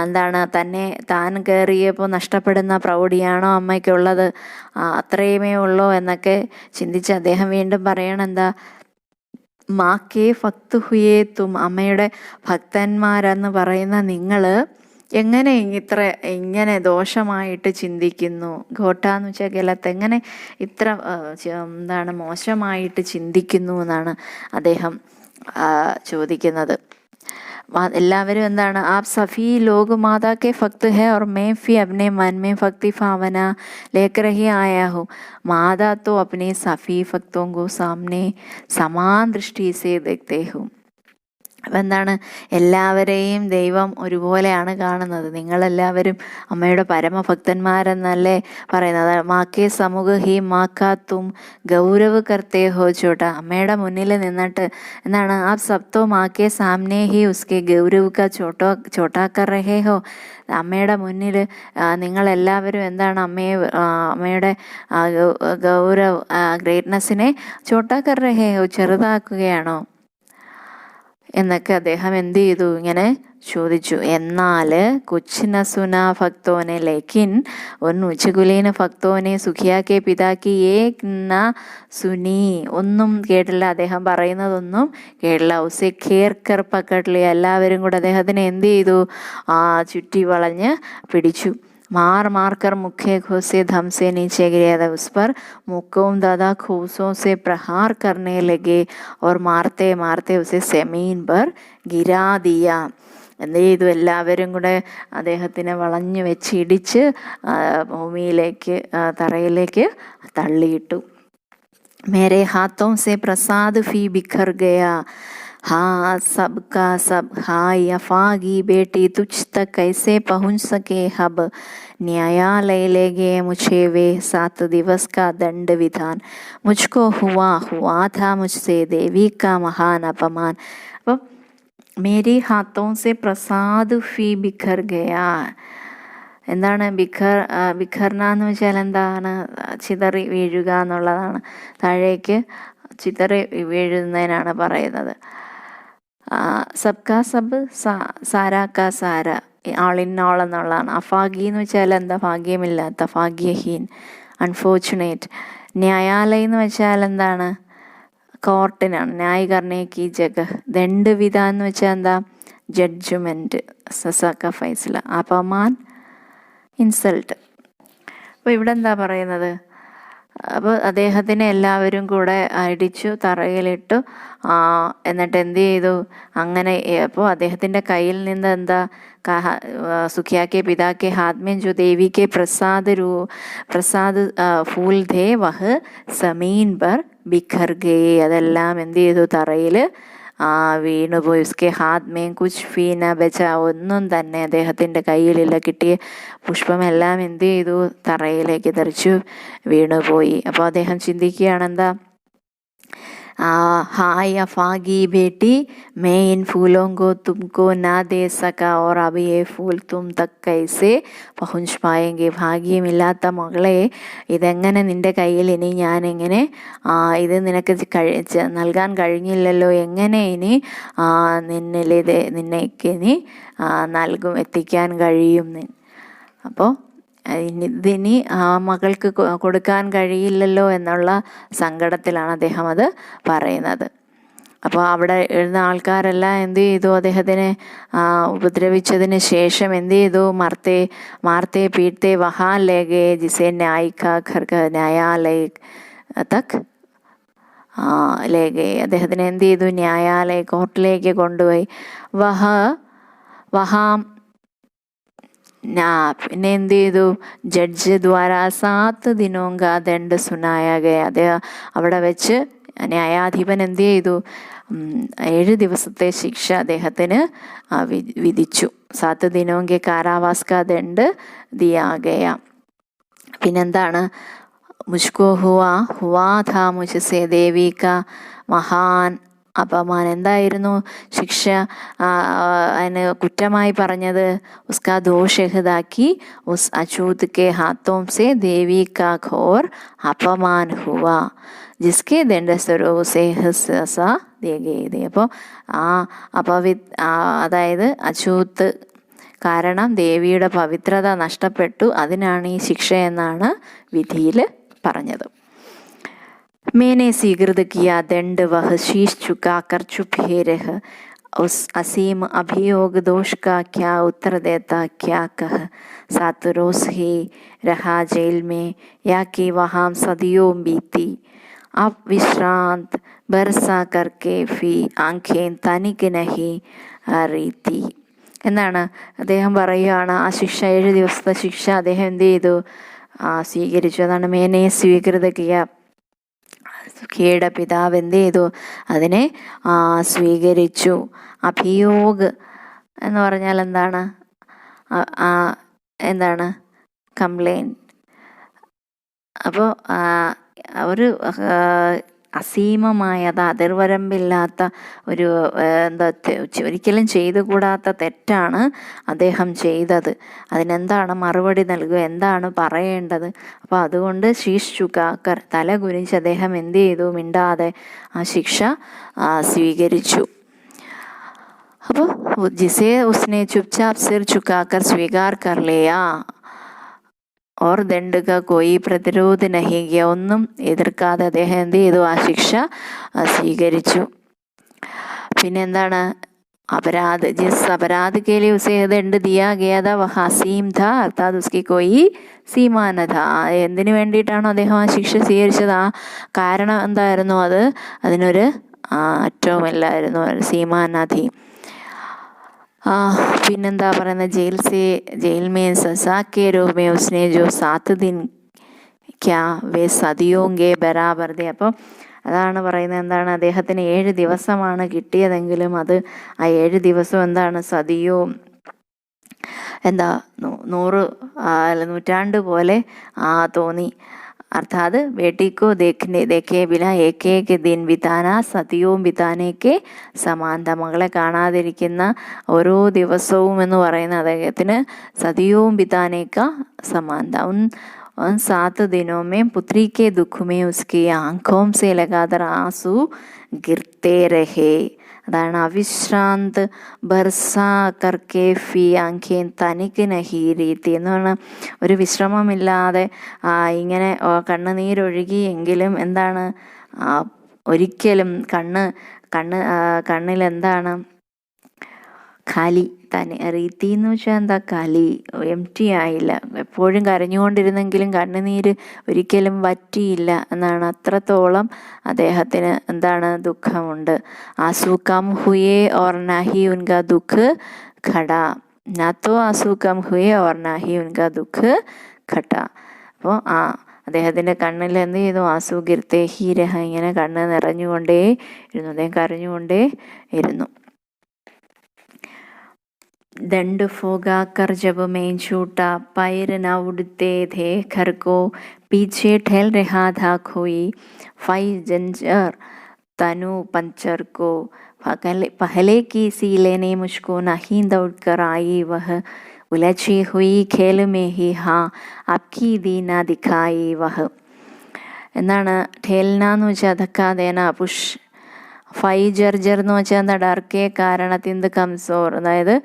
എന്താണ് താൻ കയറിയപ്പോൾ നഷ്ടപ്പെടുന്ന പ്രൗഢിയാണോ അമ്മയ്ക്കുള്ളത്? അത്രയുമേ ഉള്ളോ എന്നൊക്കെ ചിന്തിച്ച് അദ്ദേഹം വീണ്ടും പറയണം എന്താ, മാക്കേ ഭക്ത് ഹുയേ തും, അമ്മയുടെ ഭക്തന്മാരെന്ന് പറയുന്ന നിങ്ങൾ എങ്ങനെ ഇങ്ങനെ ദോഷമായിട്ട് ചിന്തിക്കുന്നു? ഘോട്ടാന്ന് വെച്ചാൽ ഗലത്ത്, എങ്ങനെ ഇത്ര എന്താണ് മോശമായിട്ട് ചിന്തിക്കുന്നു എന്നാണ് അദ്ദേഹം ചോദിക്കുന്നത്. എല്ലാവരും എന്താണ്, ആപ് സഫീ ലോഗ് മാതാ കെ ഭക്ത് ഹെ और मैं भी अपने मन में भक्ति भावना लेकर ही आया हूँ. माता तो अपने सफी भक्तों को सामने समान दृष्टि से देखते हूँ. അപ്പം എന്താണ്, എല്ലാവരെയും ദൈവം ഒരുപോലെയാണ് കാണുന്നത്. നിങ്ങളെല്ലാവരും അമ്മയുടെ പരമഭക്തന്മാരെന്നല്ലേ പറയുന്നത്. മാക്കേ സമൂഹ ഹി മാക്കാത്തും ഗൗരവ് കർത്തേ ഹോ ചോട്ട, അമ്മയുടെ മുന്നിൽ നിന്നിട്ട് എന്താണ്, ആ സബ്തോ മാക്കേ സാമനെ ഹി ഉസ്കെ ഗൗരവ് കാ ചോട്ടാ കർ രഹേ ഹോ, അമ്മയുടെ മുന്നിൽ നിങ്ങളെല്ലാവരും എന്താണ് അമ്മയുടെ ഗൗരവ് ഗ്രേറ്റ്നെസ്സിനെ ചോട്ടാ കർ രഹേ ഹോ, ചെറുതാക്കുകയാണോ എന്നൊക്കെ അദ്ദേഹം എന്ത് ചെയ്തു, ഇങ്ങനെ ചോദിച്ചു. എന്നാൽ കുച്ച് ന സുന ഭക്തോനെ ലേക്കിൻ ഒൻ ഉച്ചകുലീന ഭക്തോനെ സുഖിയാക്കെ പിതാക്കി ഏക് ന സുനി, ഒന്നും കേട്ടില്ല, അദ്ദേഹം പറയുന്നതൊന്നും കേട്ടില്ല. ഉസെ ഖേർക്കർ പക്കട്ടില്ല, എല്ലാവരും കൂടെ അദ്ദേഹത്തിനെ എന്ത് ചെയ്തു, ചുറ്റി വളഞ്ഞ് പിടിച്ചു. मार मुख्य घोसे धम से नीचे गिरा था. उस पर मुक्कों दादा घोसों से प्रहार करने लगे और मारते मारते उसे जमीन पर गिरा दिया. എന്ത് ചെയ്തു, എല്ലാവരും കൂടെ അദ്ദേഹത്തിനെ വളഞ്ഞു വെച്ച് ഇടിച്ച് ഭൂമിയിലേക്ക് തറയിലേക്ക് തള്ളിയിട്ടു. മേരെ ഹാത്തോं से प्रसाद भी बिखर गया. हाँ सबका सब, हाय अफागी बेटी तुझ तक कैसे पहुँच सके हब. न्यायालय ले गए मुझे वे 7 दिवस का दंड विधान. मुझको हुआ था मुझसे देवी का महान अपमान. അപ്പം മേരി ഹാത്തോं से प्रसाद भी बिखर गया. എന്താണ് ബിഖർന എന്ന് വെച്ചാൽ എന്താണ്, ചിതറി വീഴുക എന്നുള്ളതാണ്. താഴേക്ക് ചിതറി വീഴുന്നതിനാണ് പറയുന്നത്. സബ്കാ സബ് സാരാ കാ സാര, ആൾ ഇൻ ആൾ എന്നുള്ളതാണ്. അഫാഗി എന്ന് വെച്ചാൽ എന്താ, ഭാഗ്യമില്ലാത്ത, ഭാഗ്യഹീൻ, അൺഫോർച്ചുനേറ്റ്. ന്യായാലയം എന്ന് വെച്ചാൽ എന്താണ്, കോർട്ടിനാണ്. ന്യായ കർണേക്ക് ജഗ. ദണ്ഡ് വിധ എന്ന് വെച്ചാൽ എന്താ, ജഡ്ജ്മെൻറ്റ്. സസാക്ക ഫൈസല. അപമാൻ, ഇൻസൾട്ട്. അപ്പോൾ ഇവിടെ എന്താ പറയുന്നത്, അപ്പോൾ അദ്ദേഹത്തിനെ എല്ലാവരും കൂടെ അടിച്ചു, തറയിലിട്ടു. എന്നിട്ട് എന്ത് ചെയ്തു, അങ്ങനെ അപ്പോൾ അദ്ദേഹത്തിൻ്റെ കയ്യിൽ നിന്ന് എന്താ, സുഖിയാക്കെ പിതാക്കെ ഹാത്മ്യം ജോ ദേവി കെ പ്രസാദ് ഫൂൽ ധേ വഹ് സമീൻ ബർ ബിഖർ ഗേ, അതെല്ലാം എന്ത് ചെയ്തു, തറയിൽ വീണുപോയി. ഉസ്കെ ഹാത്ത് മേ കുച്ച് ഫീ ന ബച്ച, ഒന്നും തന്നെ അദ്ദേഹത്തിൻ്റെ കയ്യിലില്ല. കിട്ടിയ പുഷ്പമെല്ലാം എന്ത് ചെയ്തു, തറയിലേക്ക് തെറിച്ചു വീണുപോയി. അപ്പോൾ അദ്ദേഹം ചിന്തിക്കുകയാണ് എന്താ, हाय अफागी बेटी, मैं इन फूलों को तुमको ना दे सका और अब ये फूल तुम तक कैसे पहुँच पाएंगे. ഭാഗ്യമില്ലാത്ത മകളെ, ഇതെങ്ങനെ നിൻ്റെ കയ്യിൽ ഇനി ഞാൻ എങ്ങനെ ഇത് നിനക്ക് നൽകാൻ കഴിഞ്ഞില്ലല്ലോ, എങ്ങനെ ഇനി നിന്നേക്ക് ഇനി എത്തിക്കാൻ കഴിയും. അപ്പോൾ ഇതിനി മകൾക്ക് കൊടുക്കാൻ കഴിയില്ലല്ലോ എന്നുള്ള സങ്കടത്തിലാണ് അദ്ദേഹം അത് പറയുന്നത്. അപ്പോൾ അവിടെ എഴുന്ന ആൾക്കാരെല്ലാം എന്ത് ചെയ്തു, അദ്ദേഹത്തിനെ ഉപദ്രവിച്ചതിന് ശേഷം എന്ത് ചെയ്തു, മാർത്തെ പീട്ടെ വഹാ ലേഗെ ജിസെ ന്യായിക ഘർ ന്യായാലയ തക് ലേഗെ, അദ്ദേഹത്തിനെ എന്ത് ചെയ്തു, ന്യായാലയ കോർട്ടിലേക്ക് കൊണ്ടുപോയി. വഹാം പിന്നെ എന്ത് ചെയ്തു, ജഡ്ജ് ദ്വാര 7 ദിനോം കാ ദണ്ഡ് സുനായ ഗയ. അദ്ദേഹം അവിടെ വെച്ച് ന്യായാധിപൻ എന്ത് ചെയ്തു, 7 ദിവസത്തെ ശിക്ഷ അദ്ദേഹത്തിന് വിധിച്ചു. 7 ദിനോം കെ കാരാവാസ് കാ ദണ്ഡ് ദിയാ ഗയ. പിന്നെന്താണ്, മുഷ്കോ ഹുവാ ഥാ മുജ്സെ ദേവി കാ മഹാൻ അപമാൻ. എന്തായിരുന്നു ശിക്ഷ, അതിന് കുറ്റമായി പറഞ്ഞത്, ഉസ്കാ ദോഷഹദാക്കി ഉസ് അചൂത് കെ ഹാത്തോം സെ ദേവി കാ ഘോർ അപമാൻ ഹുവാ ജിസ്കെ ദണ്ഡസ്വരൂപ് സെ ഹിസ്സ ദേഗേതേ. അപ്പോൾ അതായത് അഛൂത്ത് കാരണം ദേവിയുടെ പവിത്രത നഷ്ടപ്പെട്ടു, അതിനാണ് ഈ ശിക്ഷ എന്നാണ് വിധിയിൽ പറഞ്ഞത്. मैंने स्वीकृत किया दंड, वह शीश झुकाकर चुप ही रह, उस असीम अभियोग दोष का क्या उत्तर देता, क्या कह. 7 रोज ही रहा जेल में, या कि वहाँ सदियों बीती. अब विश्रांत बरसा करके भी आंखें तनिक नहीं അറിയിത്തി എന്നാണ് അദ്ദേഹം പറയുകയാണ്. ആ ശിക്ഷ 7 ദിവസത്തെ ശിക്ഷ അദ്ദേഹം എന്ത് ചെയ്തു? സ്വീകരിച്ചു. അതാണ് മേനെ സ്വീകൃത കിയ. സുഖിയുടെ പിതാവ് എന്ത് ചെയ്തു? അതിനെ സ്വീകരിച്ചു. അഭിയോഗ് എന്ന് പറഞ്ഞാൽ എന്താണ്? എന്താണ്? കംപ്ലൈൻറ്റ്. അപ്പോൾ ഒരു അസീമമായ, അത് അതിർവരമ്പില്ലാത്ത ഒരു ഒരിക്കലും ചെയ്തുകൂടാത്ത തെറ്റാണ് അദ്ദേഹം ചെയ്തത്. അതിനെന്താണ് മറുപടി നൽകുക, എന്താണ് പറയേണ്ടത്? അപ്പോൾ അതുകൊണ്ട് ശീഷ് ചുക്കാക്കർ, തല കുനിച്ച് അദ്ദേഹം എന്ത് ചെയ്തു? മിണ്ടാതെ ആ ശിക്ഷ സ്വീകരിച്ചു. അപ്പോൾ ജിസേ ഉസ്നെ ചുപ്ചാപ് സിർ ചുക്കാക്കർ സ്വീകാർ കർ ലിയാ ഓർ ദണ്ഡുക കോയി പ്രതിരോധ നഹിയ, ഒന്നും എതിർക്കാതെ അദ്ദേഹം എന്ത് ചെയ്തു? ആ ശിക്ഷ സ്വീകരിച്ചു. പിന്നെ എന്താണ്? अपराध, जिस अपराध के लिए उसे दंड दिया गया था वह असीम था, अर्थात उसकी कोई सीमा न था. എന്തിനു വേണ്ടിയിട്ടാണോ അദ്ദേഹം ആ ശിക്ഷ സ്വീകരിച്ചത്, ആ കാരണം എന്തായിരുന്നു? അതിനൊരു അറ്റവുമില്ലായിരുന്നു, സീമാനധി. പിന്നെന്താ പറയുന്നത്? जेल में सजा के रूप में उसने जो 7 दिन क्या वे सदियों के बराबर थे. അപ്പോൾ അതാണ് പറയുന്നത്. എന്താണ്? അദ്ദേഹത്തിന് 7 ദിവസമാണ് കിട്ടിയതെങ്കിലും അത് ആ 7 ദിവസം എന്താണ്? സതിയോ എന്താ 100 നൂറ്റാണ്ട് പോലെ തോന്നി. അർത്ഥാത് ബേട്ടിക്കോ ദേഖേ ബിന ഏക് ഏക് ദിൻ ബിതാന സതിയോം ബിതാനേക്ക് സമാന്ത. മകളെ കാണാതിരിക്കുന്ന ഓരോ ദിവസവും എന്ന് പറയുന്ന അദ്ദേഹത്തിന് സതിയോം ബിതാനേക്ക സമാന്ത. उन 7 दिनों में पुत्री के दुख में उसकी आंखों से लगातार आंसू गिरते रहे. അതാണ് അവിശ്രാന്ത് ബർസാ കർക്കെ ഫി ആഖേൻ തനിക്ക് നഹി രീതി എന്ന് പറഞ്ഞാൽ ഒരു വിശ്രമമില്ലാതെ ഇങ്ങനെ കണ്ണുനീരൊഴുകിയെങ്കിലും എന്താണ്? ഒരിക്കലും കണ്ണിൽ എന്താണ്? ഖാലി തന്നെ. റീത്തി എന്ന് വെച്ചാൽ എന്താ? ഖാലി, എംറ്റി ആയില്ല. എപ്പോഴും കരഞ്ഞുകൊണ്ടിരുന്നെങ്കിലും കണ്ണുനീര് ഒരിക്കലും വറ്റിയില്ല എന്നാണ്. അത്രത്തോളം അദ്ദേഹത്തിന് എന്താണ്? ദുഃഖമുണ്ട്. AASU come ഹുയേ or നാഹി ഉൻകാ ദുഃഖ് ഖടാ, നാത്തോ AASU come ഹുയേ or നാഹി ഉൻകാ ദുഃഖ് ഖട്ടാ. അപ്പോൾ അദ്ദേഹത്തിൻ്റെ കണ്ണിൽ എന്ത് ചെയ്തു? ആസു ഗിർത്തേ ഹി രഹ, ഇങ്ങനെ കണ്ണ് നിറഞ്ഞുകൊണ്ടേ ഇരുന്നു, അദ്ദേഹം കരഞ്ഞുകൊണ്ടേ ഇരുന്നു. दंड फोगा कर जब मैं छूटा, पैर न उड़ते थे घर को, पीछे ठहल रहा था कोई, फाई जंजर तनु पंचर को, पहले की सीले ने मुझको नहीं दौड़ कर आई, वह उलझी हुई खेल में ही हाँ आपकी दी ना दिखाई वह. എന്താണ്? ഠേൽന എന്ന് വെച്ചാൽ ധക്കാതേന, പുഷ്. ഫൈ ജർജർ എന്ന് വെച്ചാൽ എന്താ? ഡർക്കെ കാരണത്തിന്ത് കംസോർ, അതായത്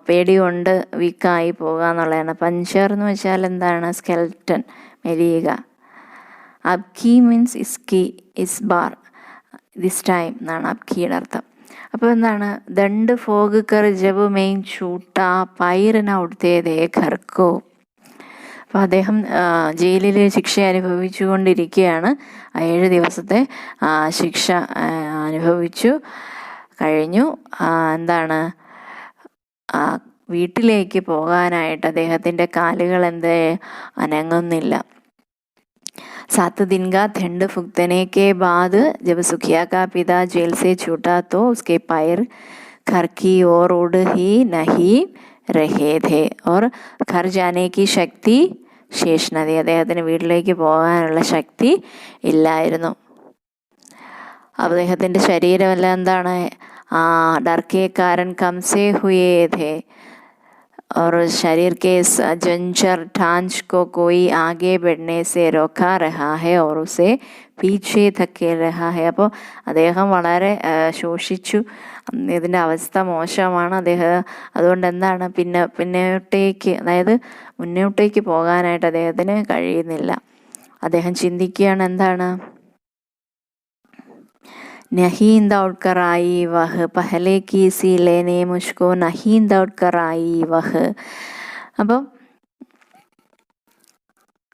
പേടി കൊണ്ട് വീക്കായി പോകുക എന്നുള്ളതാണ്. പഞ്ചർ എന്ന് വെച്ചാൽ എന്താണ്? സ്കെൽറ്റൻ, മെലിയുക. അബ്കി മീൻസ് ഇസ്കി, ഇസ് ബാർ, ദിസ് ടൈം എന്നാണ് അബ്കിയുടെ അർത്ഥം. അപ്പോൾ എന്താണ്? ദണ്ട് ഫോഗ് കർ ജബ് മെയിൻ ചൂട്ട പൈറിന ഉടുത്തേതേ ഘർക്കോ. അപ്പോൾ അദ്ദേഹം ജയിലിൽ ശിക്ഷ അനുഭവിച്ചു കൊണ്ടിരിക്കുകയാണ്. 7 ദിവസത്തെ ശിക്ഷ അനുഭവിച്ചു കഴിഞ്ഞു. എന്താണ്? വീട്ടിലേക്ക് പോകാനായിട്ട് അദ്ദേഹത്തിൻ്റെ കാലുകൾ അനങ്ങുന്നില്ല. 7 दिन का दंड भुगतने के बाद जब सुखिया का पिता जेल से छूटा तो उसके पैर घर की ओर उड़ ही नहीं रहे थे और घर जाने की शक्ति शेष न थी. അദ്ദേഹത്തിന് വീട്ടിലേക്ക് പോകാനുള്ള ശക്തി ഇല്ലായിരുന്നു. അദ്ദേഹത്തിൻ്റെ ശരീരമെല്ലാം എന്താണ്? ഡർക്കെ കാരൻ കംസേ ഹുയേ ഥേ, और शरीर के जंजर ढांच को कोई आगे बढ़ने से रोका रहा है और उसे പീച്ചെ ധക്കേ രഹാ ഹെ. അപ്പോൾ അദ്ദേഹം വളരെ ശോഷിച്ചു. ഇതിൻ്റെ അവസ്ഥ മോശമാണ്. അതുകൊണ്ട് എന്താണ് പിന്നോട്ടേക്ക്, അതായത് മുന്നോട്ടേക്ക് പോകാനായിട്ട് അദ്ദേഹത്തിന് കഴിയുന്നില്ല. അദ്ദേഹം ചിന്തിക്കുകയാണ്, എന്താണ്, नहीं दौड़ कर आई वह पहले की सी लेने मुझको नहीं दौड़ कर आई वह. അപ്പം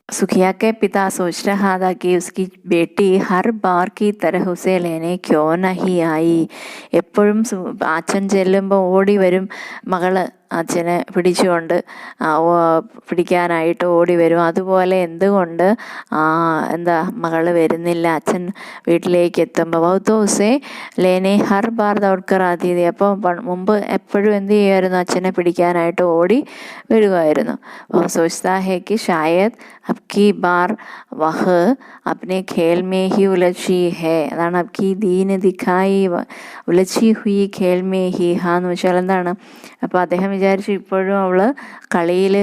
सुखिया के पिता सोच रहा था कि उसकी बेटी हर बार की तरह उसे लेने क्यों नहीं आई. എപ്പോഴും അച്ഛൻ ചെല്ലുമ്പോൾ ഓടി വരും മകള് അച്ഛനെ പിടിക്കാനായിട്ട് ഓടി വരും. അതുപോലെ എന്തുകൊണ്ട് എന്താ മകള് വരുന്നില്ല അച്ഛൻ വീട്ടിലേക്ക് എത്തുമ്പോൾ? വൗത്തോസെ ലേനെ ഹർ ബാർ ദൗഡ്കർ ആതിഥി. അപ്പോൾ മുമ്പ് എപ്പോഴും എന്ത് ചെയ്യുമായിരുന്നു? അച്ഛനെ പിടിക്കാനായിട്ട് ഓടി വരുമായിരുന്നു. അപ്പോൾ സോച്താ ഹെ കി ഷായദ് അബ്കി ബാർ വഹ് അപ്നെ ഖേൽ മേ ഹി ഉലച്ചി ഹെ. അതാണ് അബ്കി ദീന് ദിഖായി ഉലച്ചി ഹുയി ഖേൽ മേ ഹി ഹാ എന്ന് വെച്ചാൽ എന്താണ്? അപ്പോൾ അദ്ദേഹം വിചാരിച്ചു ഇപ്പോഴും അവള് കളിയിൽ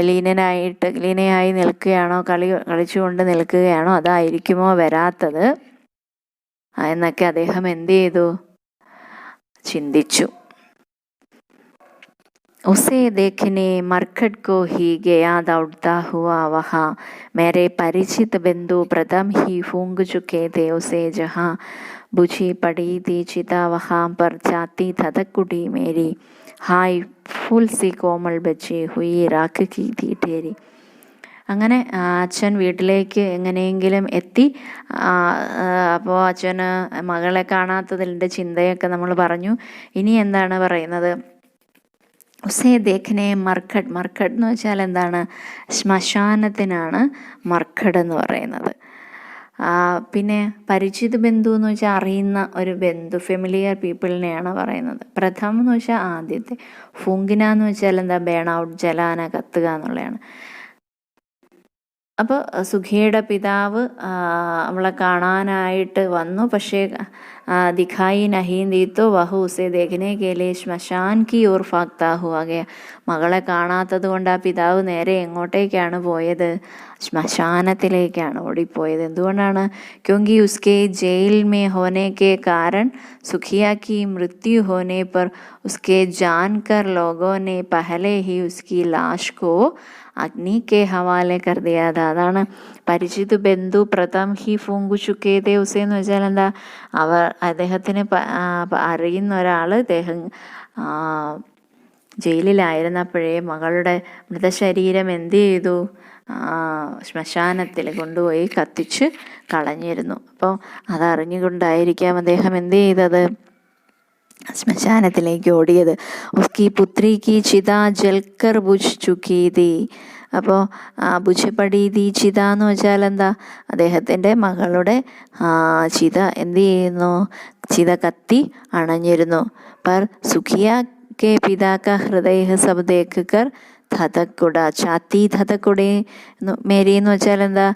ലീനയായി നിൽക്കുകയാണോ, കളിച്ചുകൊണ്ട് നിൽക്കുകയാണോ, അതായിരിക്കുമോ വരാത്തത് എന്നൊക്കെ അദ്ദേഹം എന്ത് ചെയ്തു? ചിന്തിച്ചു. उसे देखने मरखट को ही गया दौड़ता हुआ वहाँ. मेरे परिचित बिंदु प्रथम ही फूंक चुके थे उसे जहाँ बुझी पड़ी थी चिता वहाँ पर जाती धधक उठी मेरी. हाय फूल सी कोमल बची हुई राख की थी ठेरी. അങ്ങനെ അച്ഛൻ വീട്ടിലേക്ക് എങ്ങനെയെങ്കിലും എത്തി. അപ്പോൾ അച്ഛന് മകളെ കാണാത്തതിൻ്റെ ചിന്തയൊക്കെ നമ്മൾ പറഞ്ഞു. ഇനി എന്താണ് പറയുന്നത്? ഉസേ ദേഖനെ മർഖഡ്. മർഖഡ് എന്ന് വെച്ചാൽ എന്താണ്? ശ്മശാനത്തിനാണ് മർഖഡ് എന്ന് പറയുന്നത്. പിന്നെ പരിചിത ബന്ധു എന്ന് വെച്ചാൽ അറിയുന്ന ഒരു ബന്ധു, ഫെമിലിയർ പീപ്പിളിനെയാണ് പറയുന്നത്. പ്രഥം എന്ന് വെച്ചാൽ ആദ്യത്തെ. ഫുങ്കിന എന്ന് വെച്ചാൽ എന്താ? ബേൺ ഔട്ട്, ജലാന, കത്തുക എന്നുള്ളതാണ്. അപ്പോൾ സുഖിയുടെ പിതാവ് അവളെ കാണാനായിട്ട് വന്നു. പക്ഷേ ദിഖായി നഹീൻ ദീത്തോ വഹു ഉസേ ദേഖനെ കേലെ ശ്മശാൻ കി ഓർ ഫാക്താ ഹുവാ ഗയ. മകളെ കാണാത്തത് കൊണ്ട് ആ പിതാവ് നേരെ എങ്ങോട്ടേക്കാണ് പോയത്? ശ്മശാനത്തിലേക്കാണ് ഓടിപ്പോയത്. എന്തുകൊണ്ടാണ്? ക്യോങ്കി ഉസ്കെ ജയിൽ മേ ഹോനെ കെ കാരൺ സുഖിയ കി മൃത്യു ഹോനെ पर उसके जानकर लोगों ने पहले ही उसकी लाश को അഗ്നി കെ ഹവാലെ കർ ദിയാ താ. അതാണ് പരിചിത് ബന്ധു പ്രഥം ഹി ഫൂങ്കു ചുക്കേ തേ ഉസേ എന്ന് വെച്ചാൽ എന്താ? അദ്ദേഹത്തിന് അറിയുന്ന ഒരാൾ ജയിലിലായിരുന്നപ്പോഴേ മകളുടെ മൃതശരീരം എന്ത് ചെയ്തു? ശ്മശാനത്തിൽ കൊണ്ടുപോയി കത്തിച്ച് കളഞ്ഞിരുന്നു. അപ്പോൾ അതറിഞ്ഞുകൊണ്ടായിരിക്കാം അദ്ദേഹം എന്ത് ചെയ്തത്? ശ്മശാനത്തിലേക്ക് ഓടിയത്. ഉസ്കി പുത്രി കി ചിത ജൽക്കർ ബുജ് ചുക്കി തീ. അപ്പോൾ ബുജ്പടി തീ ചിത എന്ന് വെച്ചാൽ എന്താ? അദ്ദേഹത്തിൻ്റെ മകളുടെ ചിത എന്ത് ചെയ്യുന്നു? ചിത കത്തി അണഞ്ഞിരുന്നു. പർ സുഖിയ കെ പിതാ കാ ഹൃദയ സബ് ദേഖ് കർ ധതക്കുട. ഛാത്തി ധതക്കുടേ മേരി എന്ന് വെച്ചാൽ എന്താ?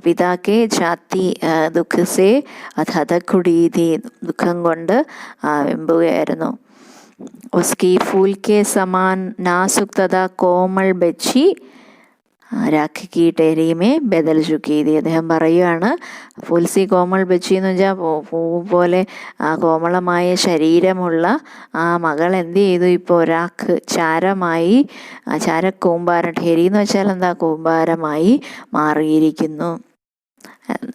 പിതാക്കെ ഛാത്തി ദുഃഖസേ ധതക്കുടി തീ. ദുഃഖം കൊണ്ട് വെമ്പുകയായിരുന്നു. ഉസ്കി ഫൂൽ കെ സമാൻ നാസുക് തഥാ കോമൾ ബച്ചി രാഖി കി ടെരീമേ ബദൽ ചുക്കി തീ. അദ്ദേഹം പറയുകയാണ്, ഫുൽസി കോമൾ ബച്ചി എന്ന് വെച്ചാൽ പൂവ് പോലെ കോമളമായ ശരീരമുള്ള ആ മകൾ എന്ത് ചെയ്തു? ഇപ്പോൾ രാഖ് ചാരമായി, ചാരക്കൂമ്പാരം. ഠേരി എന്ന് വെച്ചാൽ എന്താ? കൂമ്പാരമായി മാറിയിരിക്കുന്നു.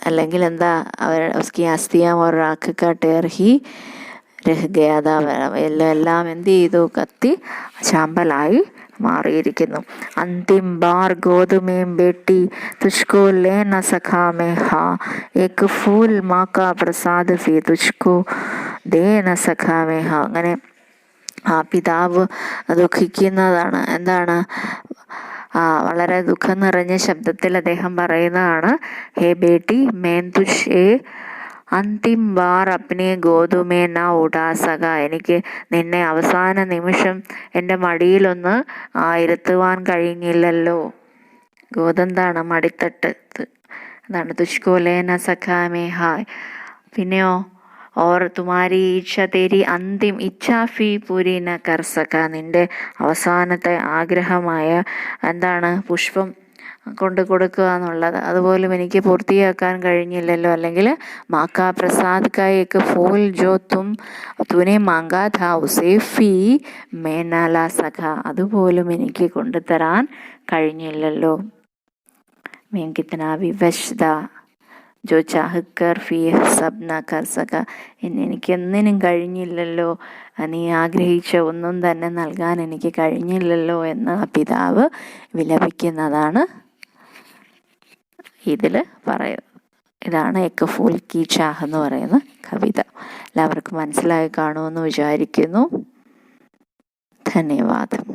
അല്ലെങ്കിൽ എന്താ? അവർ ഉസ്കി അസ്ഥിയാ ഓർ രാഖ് കാ ടേർ ഹി രഹ് ഗയാ താ. എല്ലാം എന്ത് ചെയ്തു? കത്തി ചാമ്പലായി മാറിയിരിക്കുന്നു. അന്തിം ബാർ ഗോതുമേം ബേട്ടി തുഷ്കോ ലേ ന സഖാ മേ ഹാ ഏക് ഫൂൽ മാ കാ പ്രസാദ് ഫി തുഷ്കോ ദേ ന സഖാ മേ ഹാ. അങ്ങനെ ആ പിതാവ് ദുഃഖിക്കുന്നതാണ്. എന്താണ്? വളരെ ദുഃഖം നിറഞ്ഞ ശബ്ദത്തിൽ അദ്ദേഹം പറയുന്നതാണ്, ഹേ ബേട്ടി മേൻ തുഷ് അന്തിം ബാർ അപ്നെ ഗോതുമേ ന ഉടാസക. എനിക്ക് നിന്നെ അവസാന നിമിഷം എൻ്റെ മടിയിലൊന്ന് ഇരുത്തുവാൻ കഴിഞ്ഞില്ലല്ലോ. ഗോതെന്താണ്? മടിത്തട്ട്. അതാണ് തുഷ്കോലേന സഖാമേ ഹായ്. പിന്നെയോ ഓർ തുമാരി ഇച്ഛ തേരി അന്തിം ഇച്ഛാ ഫി പൂരി ന കർ സക. നിന്റെ അവസാനത്തെ ആഗ്രഹമായ എന്താണ് പുഷ്പം കൊണ്ട് കൊടുക്കുക എന്നുള്ളത് അതുപോലും എനിക്ക് പൂർത്തിയാക്കാൻ കഴിഞ്ഞില്ലല്ലോ. അല്ലെങ്കിൽ മാക്കാ പ്രസാദ് കാ ഏക് ഫൂൽ ജോ തൂനെ മാങ്കാ ഥാ ഉസേ ഫി മേ നാ ലാ സക. അതുപോലും എനിക്ക് കൊണ്ടുതരാൻ കഴിഞ്ഞില്ലല്ലോ. मैं कितना भी वशदा ജോ ചാഹക്കർ ഫി സബ് ന കർ സക. എനിക്കൊന്നിനും കഴിഞ്ഞില്ലല്ലോ, നീ ആഗ്രഹിച്ച ഒന്നും തന്നെ നൽകാൻ എനിക്ക് കഴിഞ്ഞില്ലല്ലോ എന്ന് ആ പിതാവ് വിലപിക്കുന്നതാണ് ഇതിൽ പറയുന്നത്. ഇതാണ് എക് ഫൂൽ കി ചാഹ് എന്ന് പറയുന്ന കവിത. എല്ലാവർക്കും മനസ്സിലായി കാണുമെന്ന് വിചാരിക്കുന്നു. ധന്യവാദം.